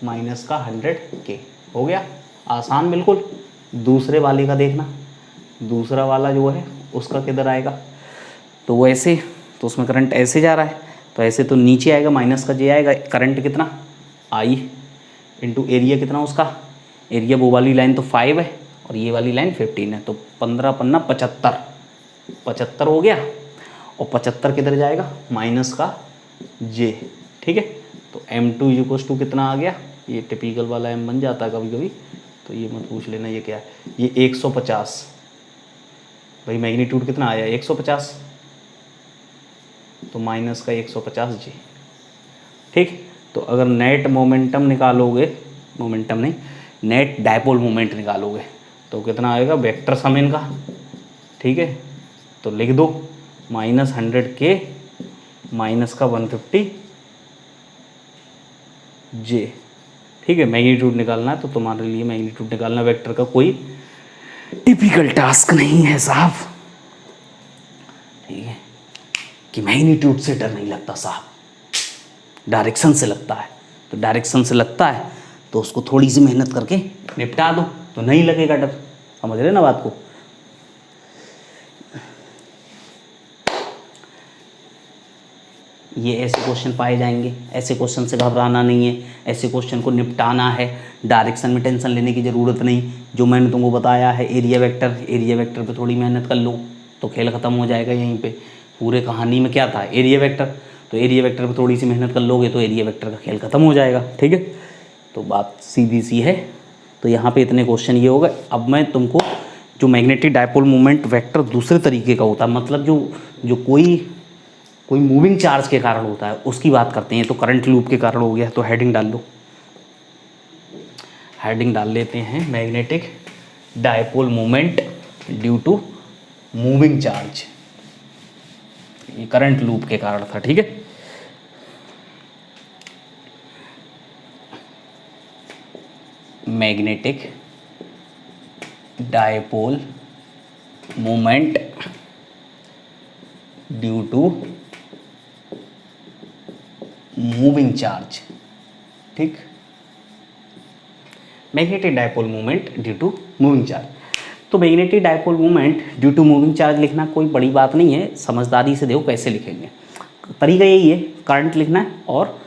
-100k हो गया, आसान बिल्कुल। दूसरे वाले का देखना, दूसरा वाला जो है उसका किधर आएगा, तो वो ऐसे, तो उसमें करंट ऐसे जा रहा है तो ऐसे तो नीचे आएगा, माइनस का जे आएगा, करंट कितना I × एरिया कितना उसका, एरिया वो वाली लाइन तो 5 है और ये वाली लाइन 15 है, तो 15 पन्ना 75 हो गया, और 75 किधर जाएगा माइनस का J। ठीक है, तो m2 = कितना आ गया, ये टिपिकल वाला m बन जाता है कभी कभी, तो ये मत पूछ लेना ये क्या है, ये 150। भाई मैग्नीट्यूड कितना आया 150, तो माइनस का 150 J। ठीक, तो अगर नेट मोमेंटम निकालोगे, मोमेंटम नहीं नेट डायपोल मोमेंट निकालोगे तो कितना आएगा वेक्टर सम इनका। ठीक है, तो लिख दो -100 के माइनस का 150 जे। ठीक है, मैग्नीट्यूड निकालना है तो तुम्हारे लिए मैग्नीट्यूड निकालना वेक्टर का कोई टिपिकल टास्क नहीं है साहब। ठीक है, कि मैग्नीट्यूड से डर नहीं लगता साहब, डायरेक्शन से लगता है। तो डायरेक्शन से लगता है तो उसको थोड़ी सी मेहनत करके निपटा दो तो नहीं लगेगा डर। समझ रहे ना बात को। ये ऐसे क्वेश्चन पाए जाएंगे, ऐसे क्वेश्चन से घबराना नहीं है, ऐसे क्वेश्चन को निपटाना है। डायरेक्शन में टेंशन लेने की ज़रूरत नहीं। जो मैंने तुमको बताया है एरिया वेक्टर पे थोड़ी मेहनत कर लो तो खेल ख़त्म हो जाएगा। यहीं पे पूरे कहानी में क्या था, एरिया वेक्टर। तो एरिया वेक्टर पे थोड़ी सी मेहनत कर लोगे तो एरिया वेक्टर का खेल ख़त्म हो जाएगा। ठीक है, तो बात सीधी सी है। तो यहाँ पे इतने क्वेश्चन ये हो गए। अब मैं तुमको जो मैग्नेटिक डायपोल मोमेंट वेक्टर दूसरे तरीके का होता है, मतलब जो कोई मूविंग चार्ज के कारण होता है उसकी बात करते हैं। तो करंट लूप के कारण हो गया, तो हेडिंग डाल लो, हेडिंग डाल लेते हैं magnetic dipole moment due to moving charge. ये करंट लूप के कारण था। ठीक है, magnetic dipole moment due to moving charge. ठीक, magnetic dipole moment due to moving charge. तो magnetic dipole moment due to moving charge लिखना कोई बड़ी बात नहीं है, समझदारी से देखो कैसे लिखेंगे। तरीका यही है, करंट लिखना है और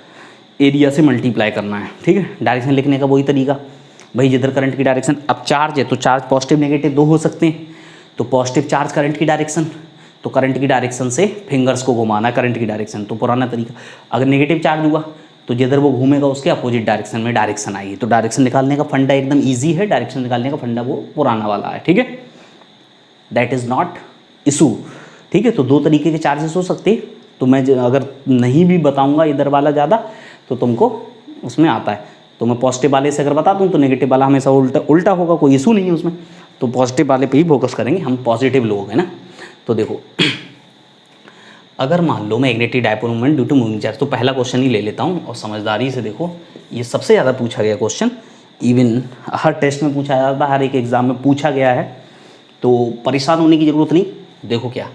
एरिया से मल्टीप्लाई करना है। ठीक है, डायरेक्शन लिखने का वही तरीका भाई, जिधर करंट की डायरेक्शन। अब चार्ज है तो चार्ज पॉजिटिव नेगेटिव दो हो सकते हैं। तो पॉजिटिव चार्ज करंट की डायरेक्शन, तो करंट की डायरेक्शन से फिंगर्स को घुमाना करंट की डायरेक्शन, तो पुराना तरीका। अगर नेगेटिव चार्ज हुआ तो जिधर वो घूमेगा उसके अपोजिट डायरेक्शन में डायरेक्शन आएगी। तो डायरेक्शन निकालने का फंडा एकदम इजी है, डायरेक्शन निकालने का फंडा वो पुराना वाला है। ठीक है, दैट इज़ नॉट इशू। ठीक है, तो दो तरीके के चार्जेस हो सकते हैं। तो मैं अगर नहीं भी बताऊंगा इधर वाला ज़्यादा तो तुमको उसमें आता है। तो मैं पॉजिटिव वाले से अगर बता दूँ तो नेगेटिव वाला हमेशा उल्टा होगा, कोई इशू नहीं है उसमें। तो पॉजिटिव वाले पे ही फोकस करेंगे, हम पॉजिटिव लोग हैं ना। तो देखो अगर मान लो magnetic dipole moment due to moving charge, तो पहला क्वेश्चन ही ले लेता हूँ और समझदारी से देखो। ये सबसे ज़्यादा पूछा गया क्वेश्चन, इवन हर टेस्ट में पूछा जाता है, हर एक एग्ज़ाम में पूछा गया है, तो परेशान होने की ज़रूरत नहीं। देखो क्या,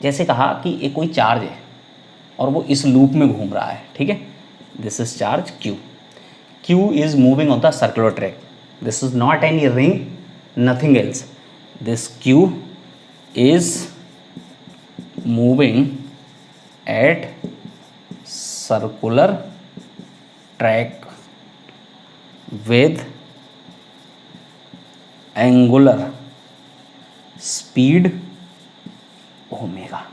जैसे कहा कि एक कोई चार्ज है और वो इस लूप में घूम रहा है। ठीक है, this is charge Q is moving on the circular track. This is not any ring, nothing else. This Q is moving at circular track with angular speed omega.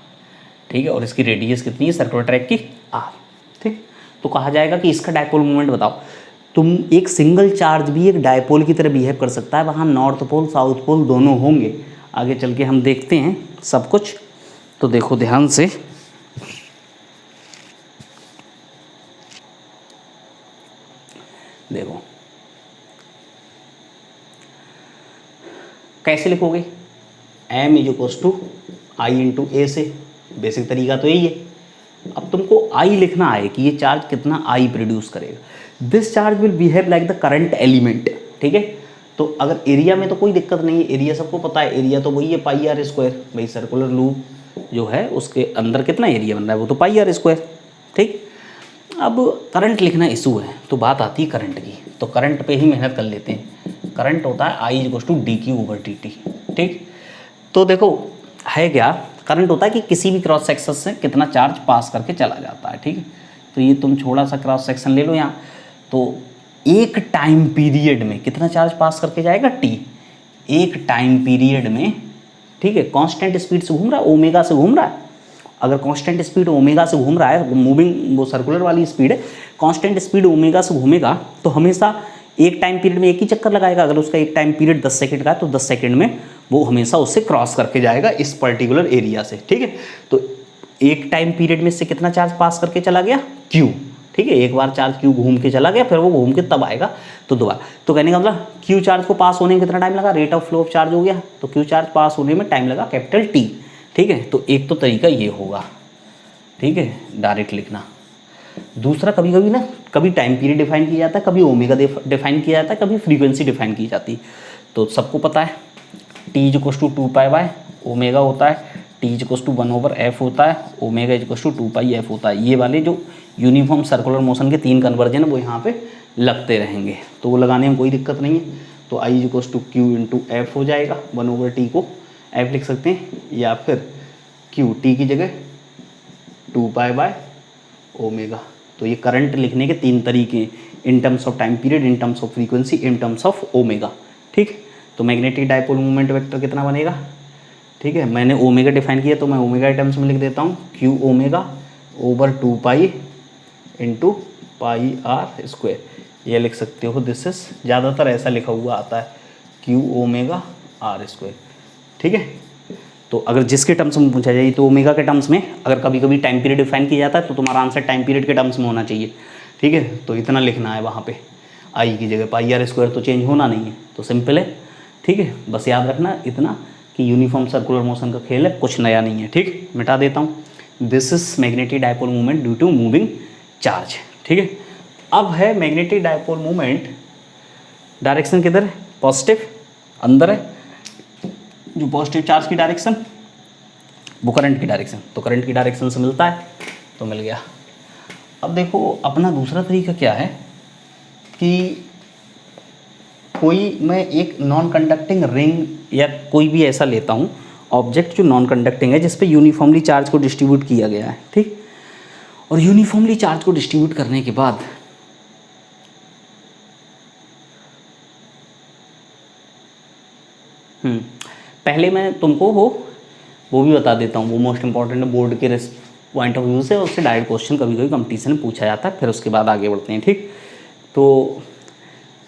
ठीक है, और इसकी रेडियस कितनी है सर्कुलर ट्रैक की, are. ठीक, तो कहा जाएगा कि इसका डायपोल मोमेंट बताओ। तुम एक सिंगल चार्ज भी एक डायपोल की तरह बिहेव कर सकता है, वहाँ नॉर्थ पोल साउथ पोल दोनों होंगे। आगे चल के हम देखते हैं सब कुछ। तो देखो ध्यान से, देखो कैसे लिखोगे, m is equals to I into A से। बेसिक तरीका तो यही है। अब तुमको I लिखना है कि ये चार्ज कितना I प्रोड्यूस करेगा। This charge will behave like the current element. ठीक है, तो अगर एरिया में तो कोई दिक्कत नहीं है, एरिया सबको पता है, एरिया तो वही है पाई आर स्क्वायर। भाई सर्कुलर लूप जो है उसके अंदर कितना एरिया बन रहा है, वो तो पाई आर स्क्वायर। ठीक, अब करंट लिखना इशू है, तो बात आती है करंट की। तो करंट पे ही मेहनत कर लेते हैं। करंट होता है I equals to D Q over D T. ठीक, तो देखो है क्या, करंट होता है कि किसी भी क्रॉस सेक्शन से कितना चार्ज पास करके चला जाता है। ठीक है, तो ये तुम छोटा सा क्रॉस सेक्शन ले लो यहाँ, तो एक टाइम पीरियड में कितना चार्ज पास करके जाएगा, टी। एक टाइम पीरियड में, ठीक है, कांस्टेंट स्पीड से घूम रहा है, ओमेगा से घूम रहा है। अगर कांस्टेंट स्पीड ओमेगा से घूम रहा है, मूविंग वो सर्कुलर वाली स्पीड है, कांस्टेंट स्पीड ओमेगा से घूमेगा तो हमेशा एक टाइम पीरियड में एक ही चक्कर लगाएगा। अगर उसका एक टाइम पीरियड 10 सेकंड का है तो 10 सेकंड में वो हमेशा उससे क्रॉस करके जाएगा इस पर्टिकुलर एरिया से। ठीक है, तो एक टाइम पीरियड में से कितना चार्ज पास करके चला गया, Q। ठीक है, एक बार चार्ज क्यू घूम के चला गया, फिर वो घूम के तब आएगा तो दोबारा। तो कहने का मतलब क्यू चार्ज को पास होने में कितना टाइम लगा, rate of flow of charge हो गया, तो क्यू चार्ज पास होने में टाइम लगा कैपिटल टी। ठीक है, तो एक तो तरीका ये होगा, ठीक है, डायरेक्ट लिखना। दूसरा कभी कभी ना, कभी टाइम पीरियड डिफाइन किया जाता है, कभी ओमेगा डिफाइन किया जाता है, कभी फ्रीक्वेंसी डिफाइन की जाती है। तो सबको पता है T is equals to 2π/, omega होता है T is equals to 1/f होता है, omega is equals to 2πf होता है। ये वाले जो यूनिफॉर्म सर्कुलर मोशन के 3 कन्वर्जन है वो यहाँ पे लगते रहेंगे, तो वो लगाने में कोई दिक्कत नहीं है। तो I is equals to Q into F हो जाएगा, 1/t को एफ लिख सकते हैं, या फिर क्यू टी की जगह 2π/ओमेगा। तो ये करंट लिखने के 3 तरीके, in terms of time period, in terms of frequency, in terms of omega. ठीक, तो मैग्नेटिक डायपोल मोमेंट वेक्टर कितना बनेगा, ठीक है, मैंने ओमेगा डिफाइन किया तो मैं ओमेगा टर्म्स में लिख देता हूँ, Q omega over 2π into πr², ये लिख सकते हो। दिस इज, ज़्यादातर ऐसा लिखा हुआ आता है, क्यू ओमेगा r²। ठीक है, तो अगर जिसके टर्म्स में पूछा जाए तो ओमेगा के टर्म्स में, अगर कभी कभी टाइम पीरियड डिफाइन किया जाता है तो तुम्हारा आंसर टाइम पीरियड के टर्म्स में होना चाहिए। ठीक है, तो इतना लिखना है वहाँ पे, आई की जगह πr² तो चेंज होना नहीं है, तो सिंपल है। ठीक है, बस याद रखना इतना कि यूनिफॉर्म सर्कुलर मोशन का खेल है, कुछ नया नहीं है। ठीक, मिटा देता हूँ, this is magnetic dipole movement due to moving charge. ठीक है, अब है मैग्नेटिक डायपोल मूवमेंट, डायरेक्शन किधर है, पॉजिटिव, अंदर है, जो पॉजिटिव चार्ज की डायरेक्शन वो करंट की डायरेक्शन, तो करंट की डायरेक्शन से मिलता है, तो मिल गया। अब देखो अपना दूसरा तरीका क्या है कि कोई मैं एक नॉन कंडक्टिंग रिंग या कोई भी ऐसा लेता हूँ ऑब्जेक्ट जो नॉन कंडक्टिंग है, जिस पे यूनिफॉर्मली चार्ज को डिस्ट्रीब्यूट किया गया है। ठीक, और यूनिफॉर्मली चार्ज को डिस्ट्रीब्यूट करने के बाद पहले मैं तुमको वो भी बता देता हूँ, वो मोस्ट इंपॉर्टेंट है बोर्ड के पॉइंट ऑफ व्यू से, उससे डायरेक्ट क्वेश्चन कभी कभी कंपटीशन में पूछा जाता है, फिर उसके बाद आगे बढ़ते हैं। ठीक, तो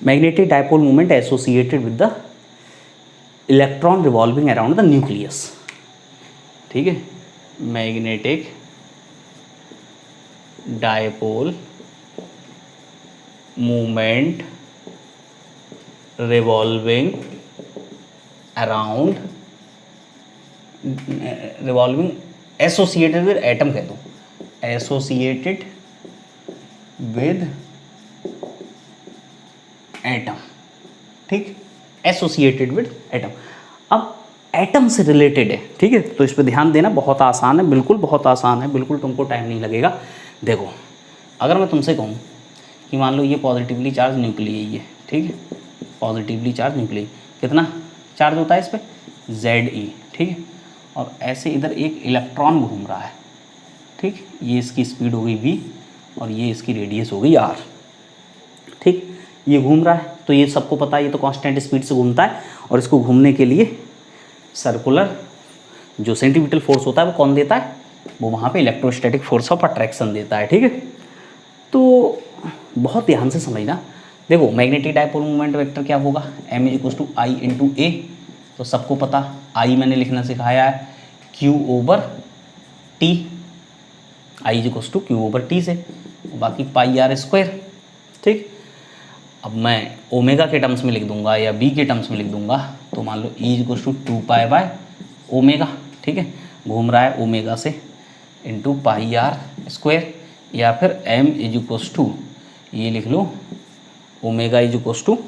magnetic dipole movement associated with the electron revolving around the nucleus. ठीक है, magnetic dipole movement revolving associated with atom कह दो, एसोसिएटेड विद एटम। ठीक, एसोसिएटेड विद एटम। अब एटम से रिलेटेड है, ठीक है, तो इस पर ध्यान देना, बहुत आसान है, बिल्कुल बहुत आसान है, बिल्कुल तुमको टाइम नहीं लगेगा। देखो अगर मैं तुमसे कहूँ कि मान लो ये पॉजिटिवली चार्ज न्यूक्लियस है, ठीक है, पॉजिटिवली चार्ज न्यूक्लियस, कितना चार्ज होता है इस पर, Ze। ठीक है, और ऐसे इधर एक इलेक्ट्रॉन घूम रहा है। ठीक, ये इसकी स्पीड हो गई v और ये इसकी रेडियस हो गई r। ठीक, ये घूम रहा है, तो ये सबको पता है, ये तो कांस्टेंट स्पीड से घूमता है, और इसको घूमने के लिए सर्कुलर जो सेंट्रीपिटल फोर्स होता है वो कौन देता है, वो वहाँ पे इलेक्ट्रोस्टैटिक फोर्स ऑफ अट्रैक्शन देता है। ठीक है, तो बहुत ध्यान से समझना। देखो मैग्नेटिक डायपोल मूवमेंट वेक्टर क्या होगा, m is equals to I into A, तो सबको पता, आई मैंने लिखना सिखाया है q over T, I is equals to q over T से, बाकी πr²। ठीक, अब मैं ओमेगा के टर्म्स में लिख दूंगा या b के टर्म्स में लिख दूंगा, तो मान लो e इज इक्वल्स टू 2π/ओमेगा। ठीक है, घूम रहा है ओमेगा से, इंटू πr², या फिर m इज इक्वल्स टू ये लिख लो omega is equals to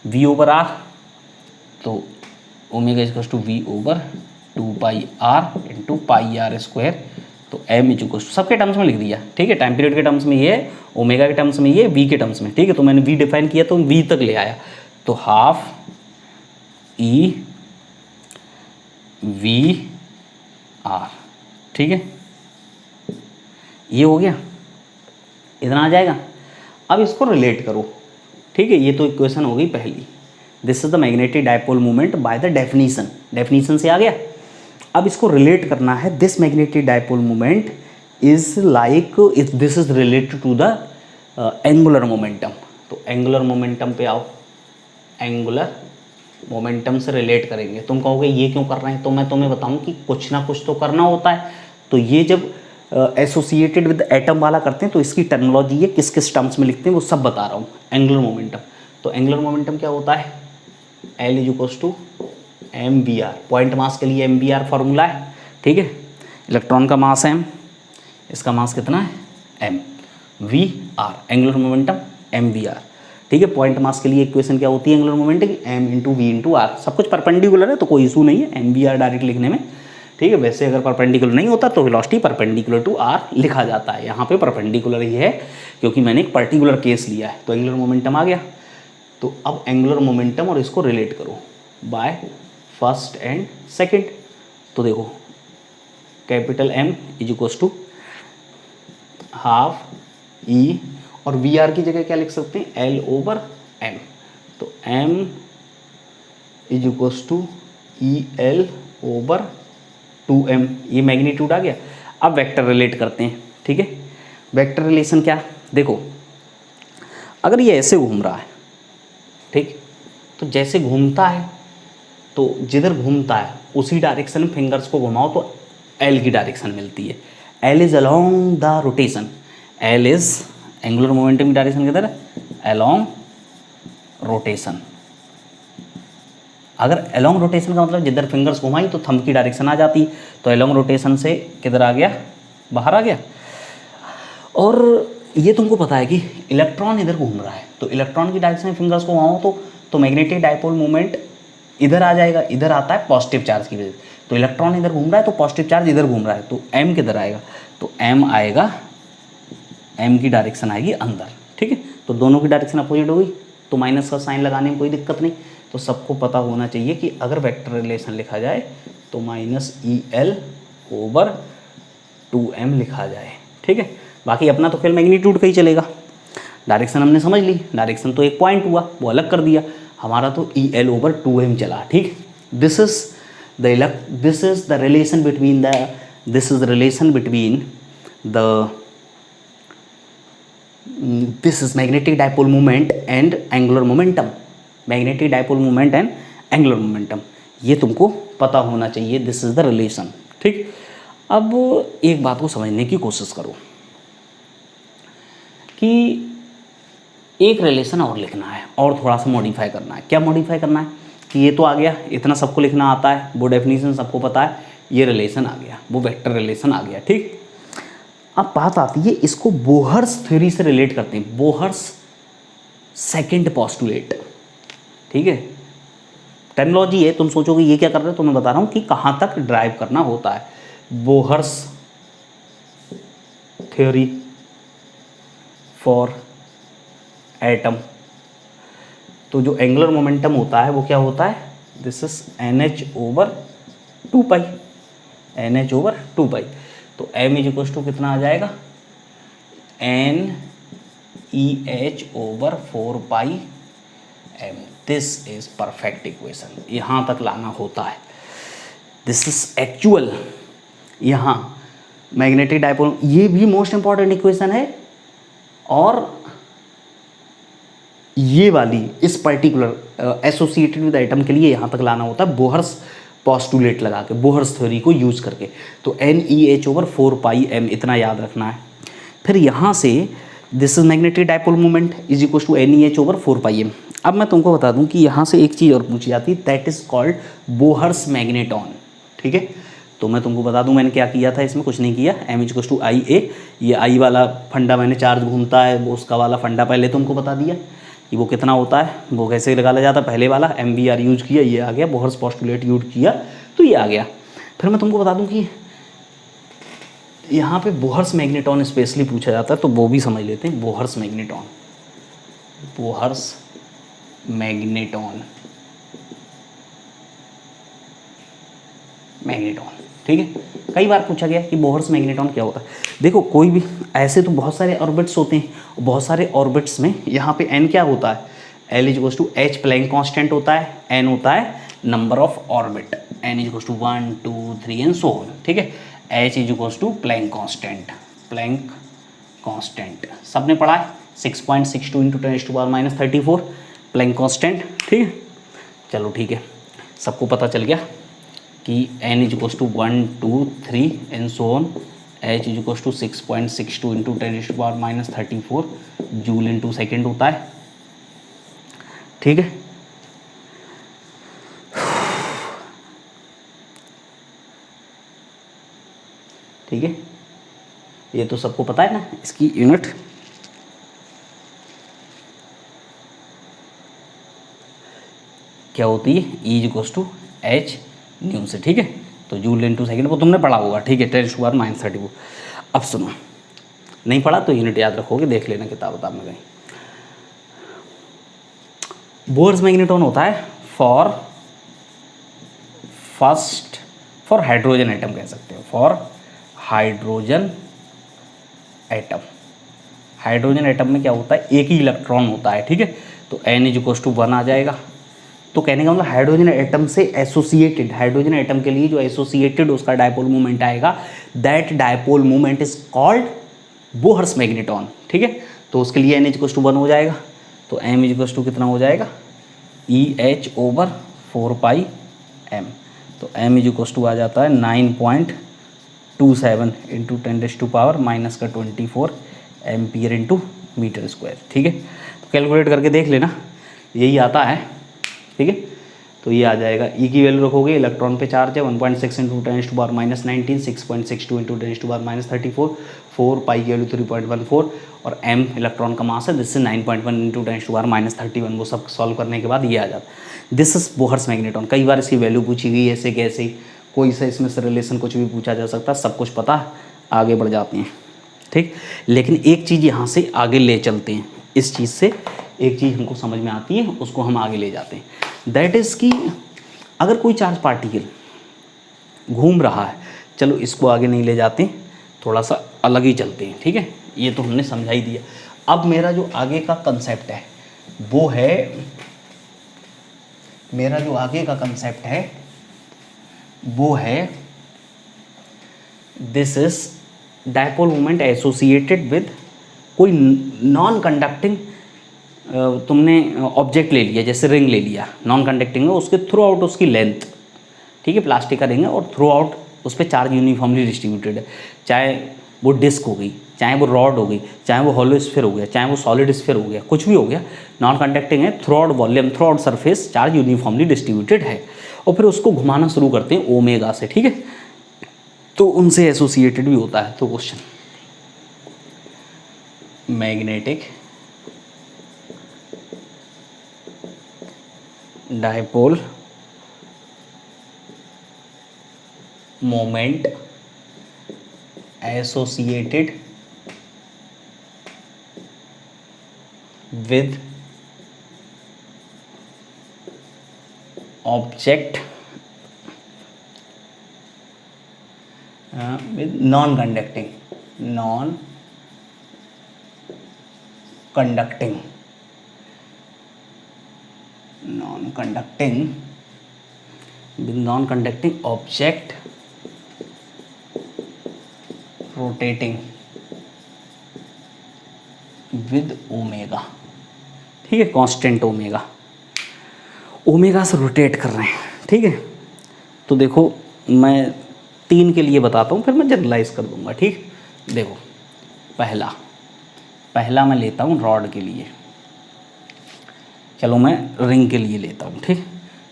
v over r, तो omega is equals to v over 2πr into πr², तो m इज इक्वल्स टू सबके टर्म्स में लिख दिया। ठीक है, टाइम पीरियड के टर्म्स में ये, ओमेगा के टर्म्स में ये, v के टर्म्स में। ठीक है, तो मैंने v डिफाइन किया तो v तक ले आया, तो हाफ e v r। ठीक है, ये हो गया, इतना आ जाएगा। अब इसको रिलेट करो। ठीक है, ये तो इक्वेशन हो गई पहली, this is the magnetic dipole movement by the definition, definition से आ गया। अब इसको रिलेट करना है, this magnetic dipole movement is like, this is related to the angular momentum. तो एंगुलर मोमेंटम पे आओ, एंगुलर मोमेंटम से रिलेट करेंगे। तुम कहोगे ये क्यों कर रहे हैं, तो मैं तुम्हें बताऊं कि कुछ ना कुछ तो करना होता है। तो ये जब एसोसिएटेड विद एटम वाला करते हैं तो इसकी टर्मिनोलॉजी है, किस किस टर्म्स में लिखते हैं वो सब बता रहा हूँ। एंगुलर मोमेंटम, तो एंगुलर मोमेंटम क्या होता है, L is to M V R, point mass के लिए एम वी आर फॉर्मूला है, ठीक है। इलेक्ट्रॉन का मास m, इसका मास कितना है m, V R angular momentum M V R, ठीक है। पॉइंट मास के लिए इक्वेशन क्या होती है एंगुलर मोमेंटम की, m into V into R, सब कुछ परपेंडिकुलर है तो कोई इशू नहीं है एम वी आर डायरेक्ट लिखने में, ठीक है। वैसे अगर परपेंडिकुलर नहीं होता तो वेलोसिटी परपेंडिकुलर टू आर लिखा जाता है, यहाँ पे परपेंडिकुलर ही है क्योंकि मैंने एक पर्टिकुलर केस लिया है। तो एंगुलर मोमेंटम आ गया, तो अब एंगुलर मोमेंटम और इसको रिलेट करो बाय फर्स्ट एंड सेकेंड। तो देखो capital M is equals to half E, और वी आर की जगह क्या लिख सकते हैं L ओवर M, तो M is equals to EL over 2M, ये मैग्नीट्यूड आ गया। अब वेक्टर रिलेट करते हैं, ठीक है। वेक्टर रिलेशन क्या, देखो अगर ये ऐसे घूम रहा है, ठीक, तो जैसे घूमता है तो जिधर घूमता है उसी डायरेक्शन में फिंगर्स को घुमाओ तो L की डायरेक्शन मिलती है। L is along the rotation, L is angular momentum की डायरेक्शन किधर है, अलोंग रोटेशन। अगर अलोंग रोटेशन का मतलब जिधर फिंगर्स घुमाई तो थंब की डायरेक्शन आ जाती, तो अलोंग रोटेशन से किधर आ गया, बाहर आ गया। और ये तुमको पता है कि इलेक्ट्रॉन इधर घूम रहा है तो इलेक्ट्रॉन की डायरेक्शन में फिंगर्स को घुमाओ तो मैग्नेटिक डायपोल मोमेंट इधर आ जाएगा, इधर आता है पॉजिटिव चार्ज की वजह से। तो इलेक्ट्रॉन इधर घूम रहा है तो पॉजिटिव चार्ज इधर घूम रहा है, तो M किधर आएगा, तो M आएगा, M की डायरेक्शन आएगी अंदर, ठीक है। तो दोनों की डायरेक्शन अपोजिट हो गई, तो माइनस का साइन लगाने में कोई दिक्कत नहीं। तो सबको पता होना चाहिए कि अगर वेक्टर रिलेशन लिखा जाए तो माइनस EL ओवर 2M लिखा जाए, ठीक है। बाकी अपना तो खेल मैग्नीट्यूड का ही चलेगा। डायरेक्शन हमने समझ ली, डायरेक्शन तो एक पॉइंट हुआ वो अलग कर दिया, हमारा तो EL ओवर 2M चला, ठीक। This is the relation between this is magnetic dipole moment and angular momentum, magnetic dipole moment and angular momentum, ये तुमको पता होना चाहिए। दिस इज द रिलेशन, ठीक। अब एक बात को समझने की कोशिश करो कि एक रिलेशन और लिखना है और थोड़ा सा मॉडिफाई करना है। क्या मॉडिफाई करना है कि ये तो आ गया, इतना सबको लिखना आता है, वो डेफिनेशन सबको पता है, ये रिलेशन आ गया, वो वेक्टर रिलेशन आ गया, ठीक। अब बात आती है इसको बोहर्स थ्योरी से रिलेट करते हैं, बोहर्स सेकंड पोस्टुलेट, ठीक है। टर्मिनोलॉजी है, तुम सोचोगे ये क्या कर रहे हो, तो मैं बता रहा हूँ कि कहाँ तक ड्राइव करना होता है। बोहर्स थ्योरी फॉर एटम, तो जो एंगुलर मोमेंटम होता है वो क्या होता है, this is NH over 2 NH over 2 तो M इज इक्वल टू कितना आ जाएगा, NEH over 4πm। This is perfect equation, यहाँ तक लाना होता है। दिस इज एक्चुअल, यहाँ मैग्नेटिक डायपोल, ये भी मोस्ट इंपॉर्टेंट इक्वेशन है। और ये वाली इस पर्टिकुलर एसोसिएटेड विद आइटम के लिए यहाँ तक लाना होता है बोहर्स पोस्टुलेट लगा के, बोहर्स थ्योरी को यूज करके। तो NEH ओवर 4πm इतना याद रखना है। फिर यहाँ से this is magnetic dipole moment is equal to NEH over 4πm। अब मैं तुमको बता दूं कि यहाँ से एक चीज़ और पूछी जाती है, that is called Bohr's magneton, ठीक है। तो मैं तुमको बता दूं मैंने क्या किया था, इसमें कुछ नहीं किया। M is equal to IA, ये I वाला फंडा मैंने चार्ज घूमता है वो उसका वाला फंडा पहले तुमको बता दिया कि वो कितना होता है, वो कैसे निकाला जाता है। पहले वाला MVR यूज किया, ये आ गया, बोहर्स पोस्टुलेट यूज किया तो ये आ गया। फिर मैं तुमको बता दूं कि यहाँ पे बोहर्स मैग्नेटॉन स्पेशली पूछा जाता है, तो वो भी समझ लेते हैं। बोहर्स मैग्नेटॉन, बोहर्स मैग्नेटॉन, ठीक है। कई बार पूछा गया कि बोहर्स मैग्नेटॉन क्या होता है। देखो कोई भी ऐसे तो बहुत सारे ऑर्बिट्स होते हैं, बहुत सारे ऑर्बिट्स में यहाँ पे n क्या होता है, L is equal to H Planck constant होता है, n होता है number of orbit, n is equal to 1 2 3 and so on, ठीक है। H is equal to Planck constant सबने पढ़ा है, 6.62 इंटू 10⁻34 प्लैंक कांस्टेंट, ठीक है। चलो ठीक है, सबको पता चल गया कि n is equal to 1 2 3 and so on H is equal to 6.62 into 10⁻⁻34 joule into second होता है, ठीक है। ठीक है, ये तो सबको पता है ना इसकी यूनिट। क्या होती है, E is equal to H nu से, ठीक है। तो जूल इंटू सेकेंड वो तुमने पढ़ा होगा, ठीक है, 10⁻⁻34। अब सुनो, नहीं पढ़ा तो यूनिट याद रखोगे, देख लेना किताब में कहीं। बोर्स मैग्नेटॉन होता है फॉर हाइड्रोजन एटम कह सकते हो, for hydrogen atom. Hydrogen atom में क्या होता है, एक ही इलेक्ट्रॉन होता है, ठीक है। तो N इज इक्वल टू 1 आ जाएगा। तो कहने का मतलब हाइड्रोजन एटम से एसोसिएटेड, हाइड्रोजन एटम के लिए जो एसोसिएटेड उसका डायपोल मूवमेंट आएगा, that dipole movement is called Bohr's magneton, ठीक है। तो उसके लिए N इज इक्वल टू 1 हो जाएगा। तो M इज इक्वल टू कितना हो जाएगा, EH/4πm। तो M इज इक्वल टू आ जाता है 9.27 into 10⁻⁻24 ampere into metre square, ठीक है। तो कैलकुलेट करके देख लेना, यही आता है, ठीक है। तो ये आ जाएगा, E की वैल्यू रखोगे, इलेक्ट्रॉन पे चार्ज है 1.6 इंटू 10⁻⁻19, 6.62 इंटू 10⁻34, 4 पाई की वैल्यू 3.14 और M इलेक्ट्रॉन का मास है, जिससे 9.1 इंटू 10⁻31। वो सब सॉल्व करने के बाद ये आ जाता है, दिस इज बोहर्स मैग्नेटॉन। कई बार इसकी वैल्यू पूछी गई ऐसे कैसे, कोई सा इसमें से रिलेशन कुछ भी पूछा जा सकता है, सब कुछ पता, आगे बढ़ जाते हैं, ठीक। लेकिन एक चीज़ यहाँ से आगे ले चलते हैं, इस चीज़ से एक चीज़ हमको समझ में आती है, उसको हम आगे ले जाते हैं। दैट इज़ कि अगर कोई चार्ज पार्टिकल घूम रहा है, चलो इसको आगे नहीं ले जाते, थोड़ा सा अलग ही चलते हैं, ठीक है। ये तो हमने समझा ही दिया। अब मेरा जो आगे का कंसेप्ट है वो है, मेरा जो आगे का कंसेप्ट है वो है, this is dipole moment associated with कोई नॉन कंडक्टिंग, तुमने ऑब्जेक्ट ले लिया, जैसे रिंग ले लिया, नॉन कंडक्टिंग है, उसके थ्रू आउट उसकी लेंथ, ठीक है, प्लास्टिक का रिंग है और थ्रू आउट उस पर चार्ज यूनिफॉर्मली डिस्ट्रीब्यूटेड है। चाहे वो डिस्क हो गई, चाहे वो रॉड हो गई, चाहे वो हॉलो स्फीयर हो गया, चाहे वो सॉलिड स्फीयर हो गया, कुछ भी हो गया, नॉन कंडक्टिंग है, through out volume, through out surface charge uniformly distributed है। और फिर उसको घुमाना शुरू करते हैं ओमेगा से, ठीक है। तो उनसे एसोसिएटेड भी होता है। तो question, magnetic dipole moment associated with object with non-conducting with non-conducting object rotating with omega, ठीक है, कांस्टेंट ओमेगा से रोटेट कर रहे हैं, ठीक है। तो देखो मैं 3 के लिए बताता हूँ, फिर मैं जनरलाइज कर दूंगा, ठीक। देखो पहला मैं लेता हूँ रॉड के लिए, चलो मैं रिंग के लिए लेता हूँ, ठीक।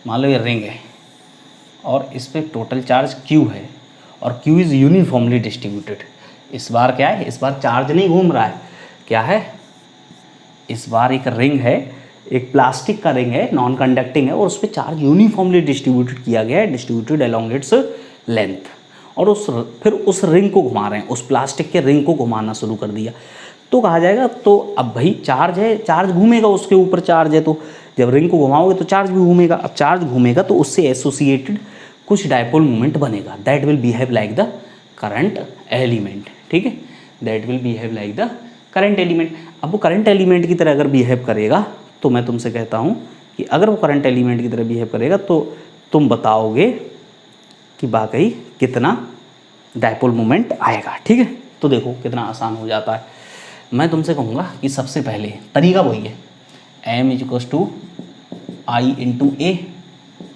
मान लो ये रिंग है और इस पर टोटल चार्ज Q है और Q इज़ यूनिफॉर्मली डिस्ट्रीब्यूटेड। इस बार क्या है, इस बार चार्ज नहीं घूम रहा है, क्या है, इस बार एक रिंग है, एक प्लास्टिक का रिंग है, नॉन कंडक्टिंग है और उस पर चार्ज यूनिफॉर्मली डिस्ट्रीब्यूटेड किया गया है, डिस्ट्रीब्यूटेड अलोंग इट्स लेंथ। और फिर उस रिंग को घुमा रहे हैं, उस प्लास्टिक के रिंग को घुमाना शुरू कर दिया। तो कहा जाएगा, तो अब भाई चार्ज है, चार्ज घूमेगा, उसके ऊपर चार्ज है, तो जब रिंग को घुमाओगे तो चार्ज भी घूमेगा। अब चार्ज घूमेगा तो उससे एसोसिएटेड कुछ डायपोल मोमेंट बनेगा, that will behave like the current element, ठीक है, that will behave like the current element. अब वो करंट एलिमेंट की तरह अगर बिहेव करेगा तो मैं तुमसे कहता हूँ कि अगर वो करंट एलिमेंट की तरह बिहेव करेगा तो तुम बताओगे कि वाकई कितना डायपोल मोमेंट आएगा, ठीक है। तो देखो कितना आसान हो जाता है। मैं तुमसे कहूँगा कि सबसे पहले तरीका वही है, M is equal to I into A,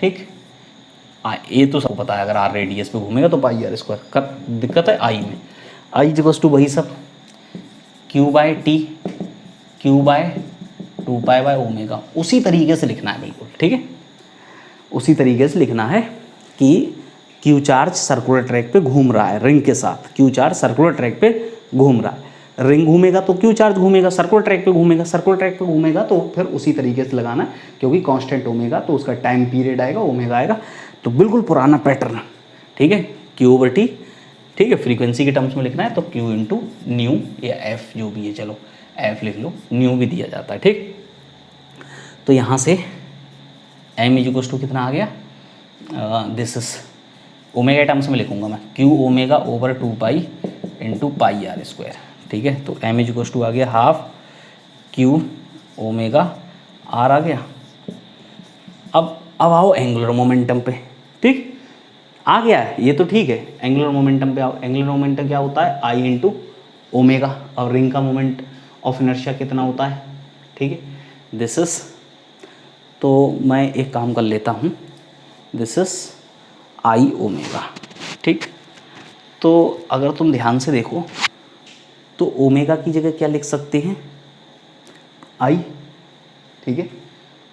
ठीक। ए तो सबको पता है, अगर R रेडियस पे घूमेगा तो पाई R स्क्वायर। दिक्कत है आई में, आई इक्वल्स टू वही सब Q by T, Q by 2 pi by omega. उसी तरीके से लिखना है बिल्कुल, ठीक है, उसी तरीके से लिखना है कि Q चार्ज सर्कुलर ट्रैक पे घूम रहा है रिंग के साथ, Q चार्ज सर्कुलर ट्रैक पे घूम रहा है, रिंग घूमेगा तो Q चार्ज घूमेगा, सर्कुलर ट्रैक पे घूमेगा, सर्कुलर ट्रैक पे घूमेगा, तो फिर उसी तरीके से लगाना है, क्योंकि कांस्टेंट ओमेगा तो उसका टाइम पीरियड आएगा, ओमेगा आएगा, तो बिल्कुल पुराना पैटर्न, ठीक है, Q ओवर टी, ठीक है, फ्रीक्वेंसी के टर्म्स में लिखना है तो Q इंटू न्यू या एफ जो भी है, चलो एफ लिख लो, न्यू भी दिया जाता है, ठीक। तो यहाँ से m इज टू कितना आ गया, दिस इज ओमेगा टर्म्स में लिखूंगा मैं, Q omega over 2 pi into pi R square, ठीक है। तो m इज टू आ गया हाफ Q ओमेगा आर आ गया। अब आओ एंगुलर मोमेंटम पे, ठीक, आ गया है ये तो ठीक है, एंगुलर मोमेंटम पे आओ। एंगुलर मोमेंटम क्या होता है, I इंटू ओमेगा, और रिंग का मोमेंट ऑफ इनर्शिया कितना होता है, ठीक है, दिस इज, तो मैं एक काम कर लेता हूँ, दिस इज I ओमेगा, ठीक। तो अगर तुम ध्यान से देखो तो ओमेगा की जगह क्या लिख सकते हैं, I, ठीक है,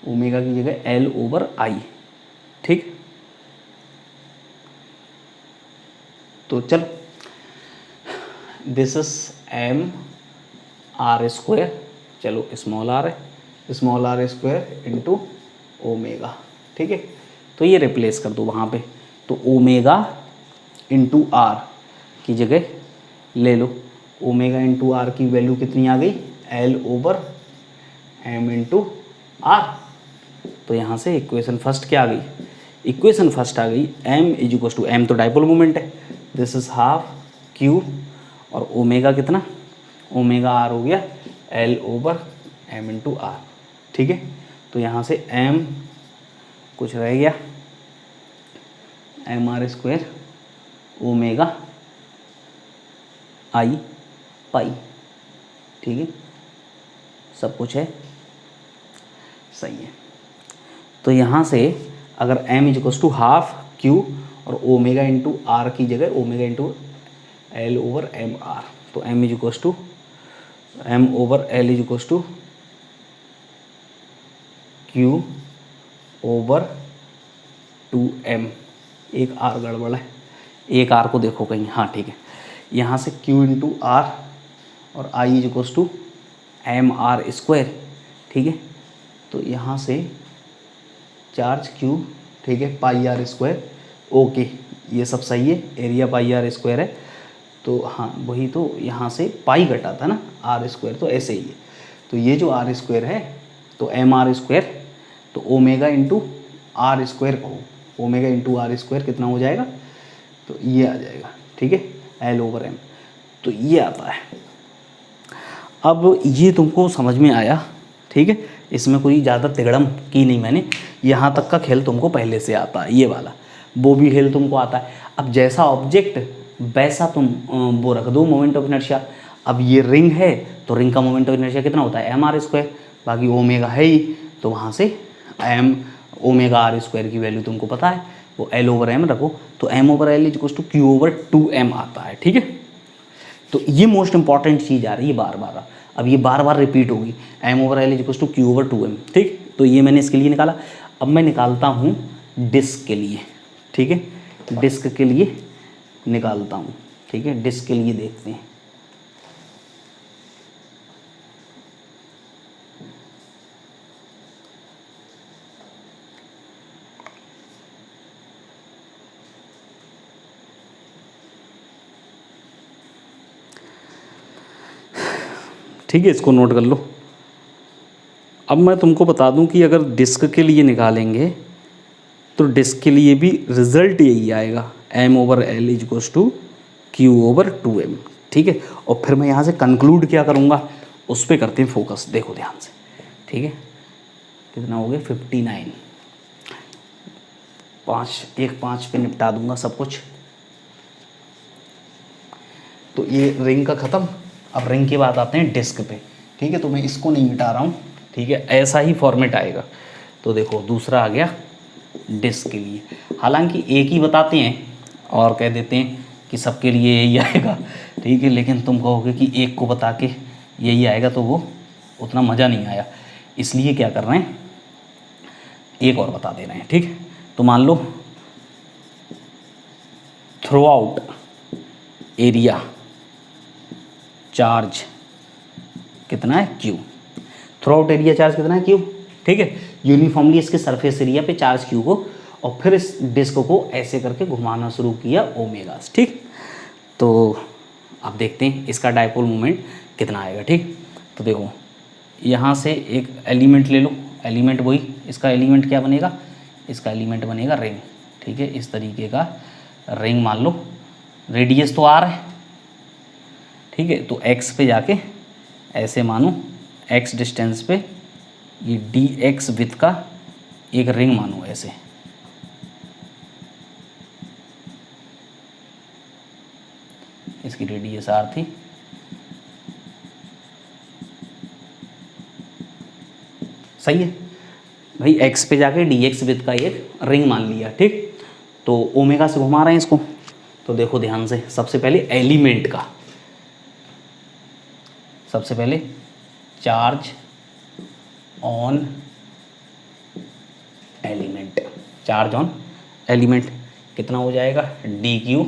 ओमेगा की जगह L ओवर I, ठीक। तो चलो this is M R square, चलो स्मॉल आर है, small R square into omega, ठीक है। तो ये रिप्लेस कर दो वहाँ पे, तो ओमेगा इंटू आर की जगह ले लो, ओमेगा इंटू आर की वैल्यू कितनी आ गई, L over M into R. तो यहाँ से इक्वेशन फर्स्ट क्या आ गई, इक्वेशन फर्स्ट आ गई m is equal to, m तो डाइपोल मोमेंट है, दिस इज हाफ Q और ओमेगा कितना, ओमेगा आर हो गया L over m into R, ठीक है। तो यहाँ से m कुछ रह गया, M R square omega I pi, ठीक है, सब कुछ है, सही है। तो यहाँ से अगर m is equal to half Q और ओमेगा इंटू आर की जगह omega into L over M R, तो m is equal to M over L is equal to Q over 2m, एक आर गड़बड़ है, एक आर को देखो कहीं, हाँ ठीक है, यहाँ से Q इंटू आर और I is equal to M R square, ठीक है। तो यहाँ से चार्ज Q, ठीक है, पाई आर स्क्वायर, ओके, ये सब सही है, एरिया पाई आर स्क्वायर है, तो हाँ वही तो, यहाँ से पाई घटा था ना, आर स्क्वायर तो ऐसे ही है, तो ये जो आर स्क्वायर है तो एम आर स्क्वायर, तो ओमेगा इंटू आर स्क्वायर कहो, ओमेगा इंटू आर स्क्वायर कितना हो जाएगा, तो ये आ जाएगा, ठीक है, एल ओवर एम, तो ये आता है। अब ये तुमको समझ में आया, ठीक है, इसमें कोई ज़्यादा तिगड़म की नहीं मैंने, यहाँ तक का खेल तुमको पहले से आता है, ये वाला वो भी खेल तुमको आता है। अब जैसा ऑब्जेक्ट वैसा तुम वो रख दो मोमेंट ऑफ इनर्शिया। अब ये रिंग है तो रिंग का मोमेंट ऑफ इनर्शिया कितना होता है, एम आर स्क्वायर, बाकी ओमेगा है ही, तो वहाँ से एम ओमेगा आर स्क्वायर की वैल्यू तुमको पता है, वो एल ओवर एम रखो, तो M over L is equal to Q over 2m आता है, ठीक है। तो ये मोस्ट इंपॉर्टेंट चीज़ आ रही है बार बार, अब ये बार बार रिपीट होगी, M over L is equal to Q over 2m, ठीक। तो ये मैंने इसके लिए निकाला। अब मैं निकालता हूँ डिस्क के लिए, ठीक है, डिस्क के लिए निकालता हूँ, ठीक है, डिस्क के लिए देखते हैं। ठीक है, इसको नोट कर लो। अब मैं तुमको बता दूं कि अगर डिस्क के लिए निकालेंगे तो डिस्क के लिए भी रिजल्ट यही आएगा, M over L is equal to Q over 2m, ठीक है। और फिर मैं यहाँ से कंक्लूड क्या करूँगा उस पर करते हैं फोकस, देखो ध्यान से, ठीक है। कितना हो गया 59, 5 पे निपटा दूंगा सब कुछ। तो ये रिंग का ख़त्म। अब रिंग के बाद आते हैं डिस्क पे, ठीक है। तो मैं इसको नहीं मिटा रहा हूँ, ठीक है, ऐसा ही फॉर्मेट आएगा। तो देखो दूसरा आ गया डिस्क के लिए, हालांकि एक ही बताते हैं और कह देते हैं कि सबके लिए यही आएगा, ठीक है, लेकिन तुम कहोगे कि एक को बता के यही आएगा तो वो उतना मज़ा नहीं आया, इसलिए क्या कर रहे हैं, एक और बता दे रहे हैं। ठीक, तो मान लो थ्रू आउट एरिया चार्ज कितना है, Q. Through out area charge कितना है, क्यू। ठीक है, यूनिफॉर्मली इसके सरफेस एरिया पे चार्ज क्यू को, और फिर इस डिस्क को ऐसे करके घुमाना शुरू किया ओमेगा। ठीक, तो अब देखते हैं इसका डायपोल मोमेंट कितना आएगा। ठीक, तो देखो यहाँ से एक एलिमेंट ले लो, एलिमेंट वही, इसका एलिमेंट क्या बनेगा, इसका एलिमेंट बनेगा रिंग। ठीक है, इस तरीके का रिंग मान लो, रेडियस तो आर है। ठीक है, तो एक्स पे जाके ऐसे मानो, एक्स डिस्टेंस पे ये डी एक्स विथ का एक रिंग मानो ऐसे। इसकी रेडियस आर थी, सही है भाई। एक्स पे जाके डी एक्स विथ का एक रिंग मान लिया। ठीक, तो ओमेगा से घुमा रहे हैं इसको। तो देखो ध्यान से, सबसे पहले एलिमेंट का, सबसे पहले charge on element, charge on element कितना हो जाएगा, D Q,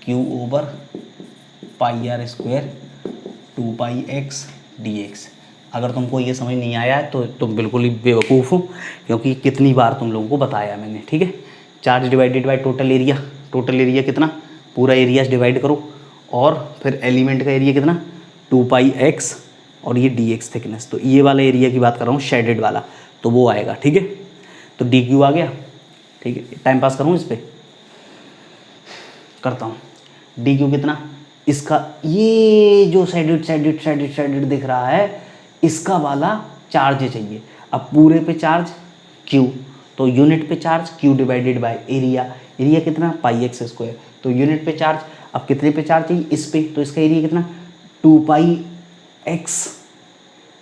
Q over pi R square 2 pi X D X. अगर तुमको ये समझ नहीं आया है तो तुम बिल्कुल ही बेवकूफ़ हो, क्योंकि कितनी बार तुम लोगों को बताया मैंने। ठीक है, charge divided by total area, total area कितना, पूरा एरिया डिवाइड करो, और फिर एलिमेंट का एरिया कितना 2 पाई एक्स, और ये डी एक्स थिकनेस, तो ये वाला एरिया की बात कर रहा हूँ, शेडेड वाला, तो वो आएगा। ठीक है, तो डी क्यू आ गया। ठीक है, टाइम पास करूँ इस पर, करता हूँ। डी क्यू कितना, इसका ये जो शेडेड दिख रहा है, इसका वाला चार्ज चाहिए। अब पूरे पे चार्ज क्यू, तो यूनिट पे charge Q divided by area, area कितना पाई एक्स स्क्वायर, तो यूनिट पे चार्ज, अब कितने पे चार्ज चाहिए, इस पे, तो इसका एरिया कितना 2 pi X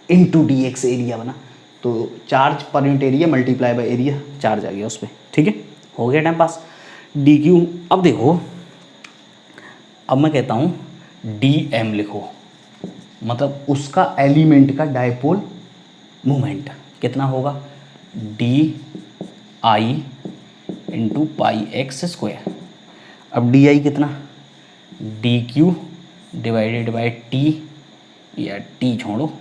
into D X area बना, तो चार्ज पर unit area multiply by area, charge आ गया उस पर। ठीक है, हो गया टाइम पास। डी क्यू, अब देखो, अब मैं कहता हूँ डी एम लिखो, मतलब उसका एलिमेंट का डायपोल मोमेंट कितना होगा, D I into pi x square. अब डी आई कितना, D Q divided by T, या टी छोड़ो,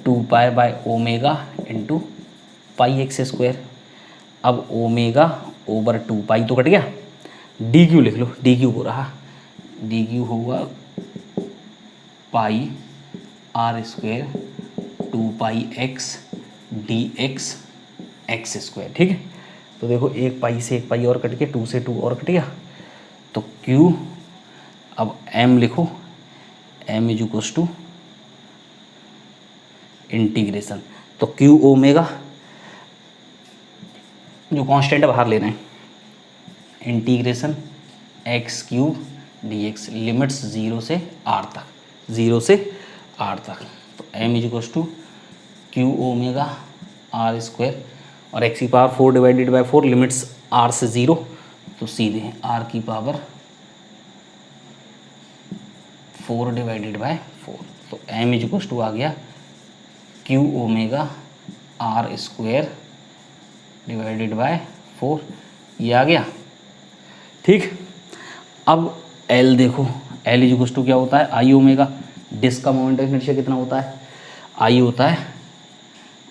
2 pi by omega into pi x square. अब ओमेगा ओवर 2 पाई तो कट गया, डी क्यू लिख लो, डी क्यू हो रहा, डी क्यू होगा pi R square 2 pi X D X X square. ठीक है, तो देखो एक पाई से एक पाई और कट गया, 2 से 2 और कट गया, तो Q, अब M लिखो, M is equals to integration, तो Q ओमेगा, जो कांस्टेंट बाहर ले रहे हैं, integration X cube D X, limits 0 से r तक, 0 से r तक, तो m is equals to Q omega R square, और x की power 4 divided by 4, limits r से 0, तो सीधे r की पावर 4 डिवाइडेड बाई 4, तो m इज इक्वल्स टू आ गया Q omega R square divided by 4, ये आ गया। ठीक, अब L देखो, L इज इक्वल्स टू क्या होता है, आई ओमेगा, डिस्क का मोमेंट ऑफ इनर्शिया कितना होता है, आई होता है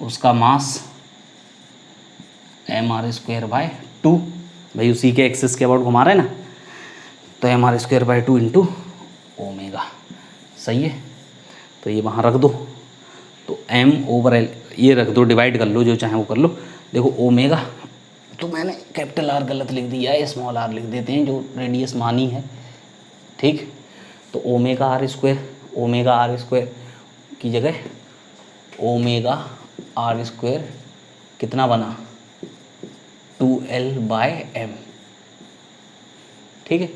उसका मास एम आर स्क्वायर बाय 2, भाई उसी के एक्सिस के अबाउट घुमा रहे हैं ना, तो M R square by 2 into omega, सही है। तो ये वहाँ रख दो, तो एम ओवर एल ये रख दो, डिवाइड कर लो, जो चाहे वो कर लो। देखो ओमेगा, तो मैंने कैपिटल आर गलत लिख दिया है, स्मॉल आर लिख देते हैं, जो रेडियस मानी है। ठीक, तो ओमेगा आर स्क्वायर की जगह ओमेगा आर स्क्वायर कितना बना 2L बाय एम। ठीक है,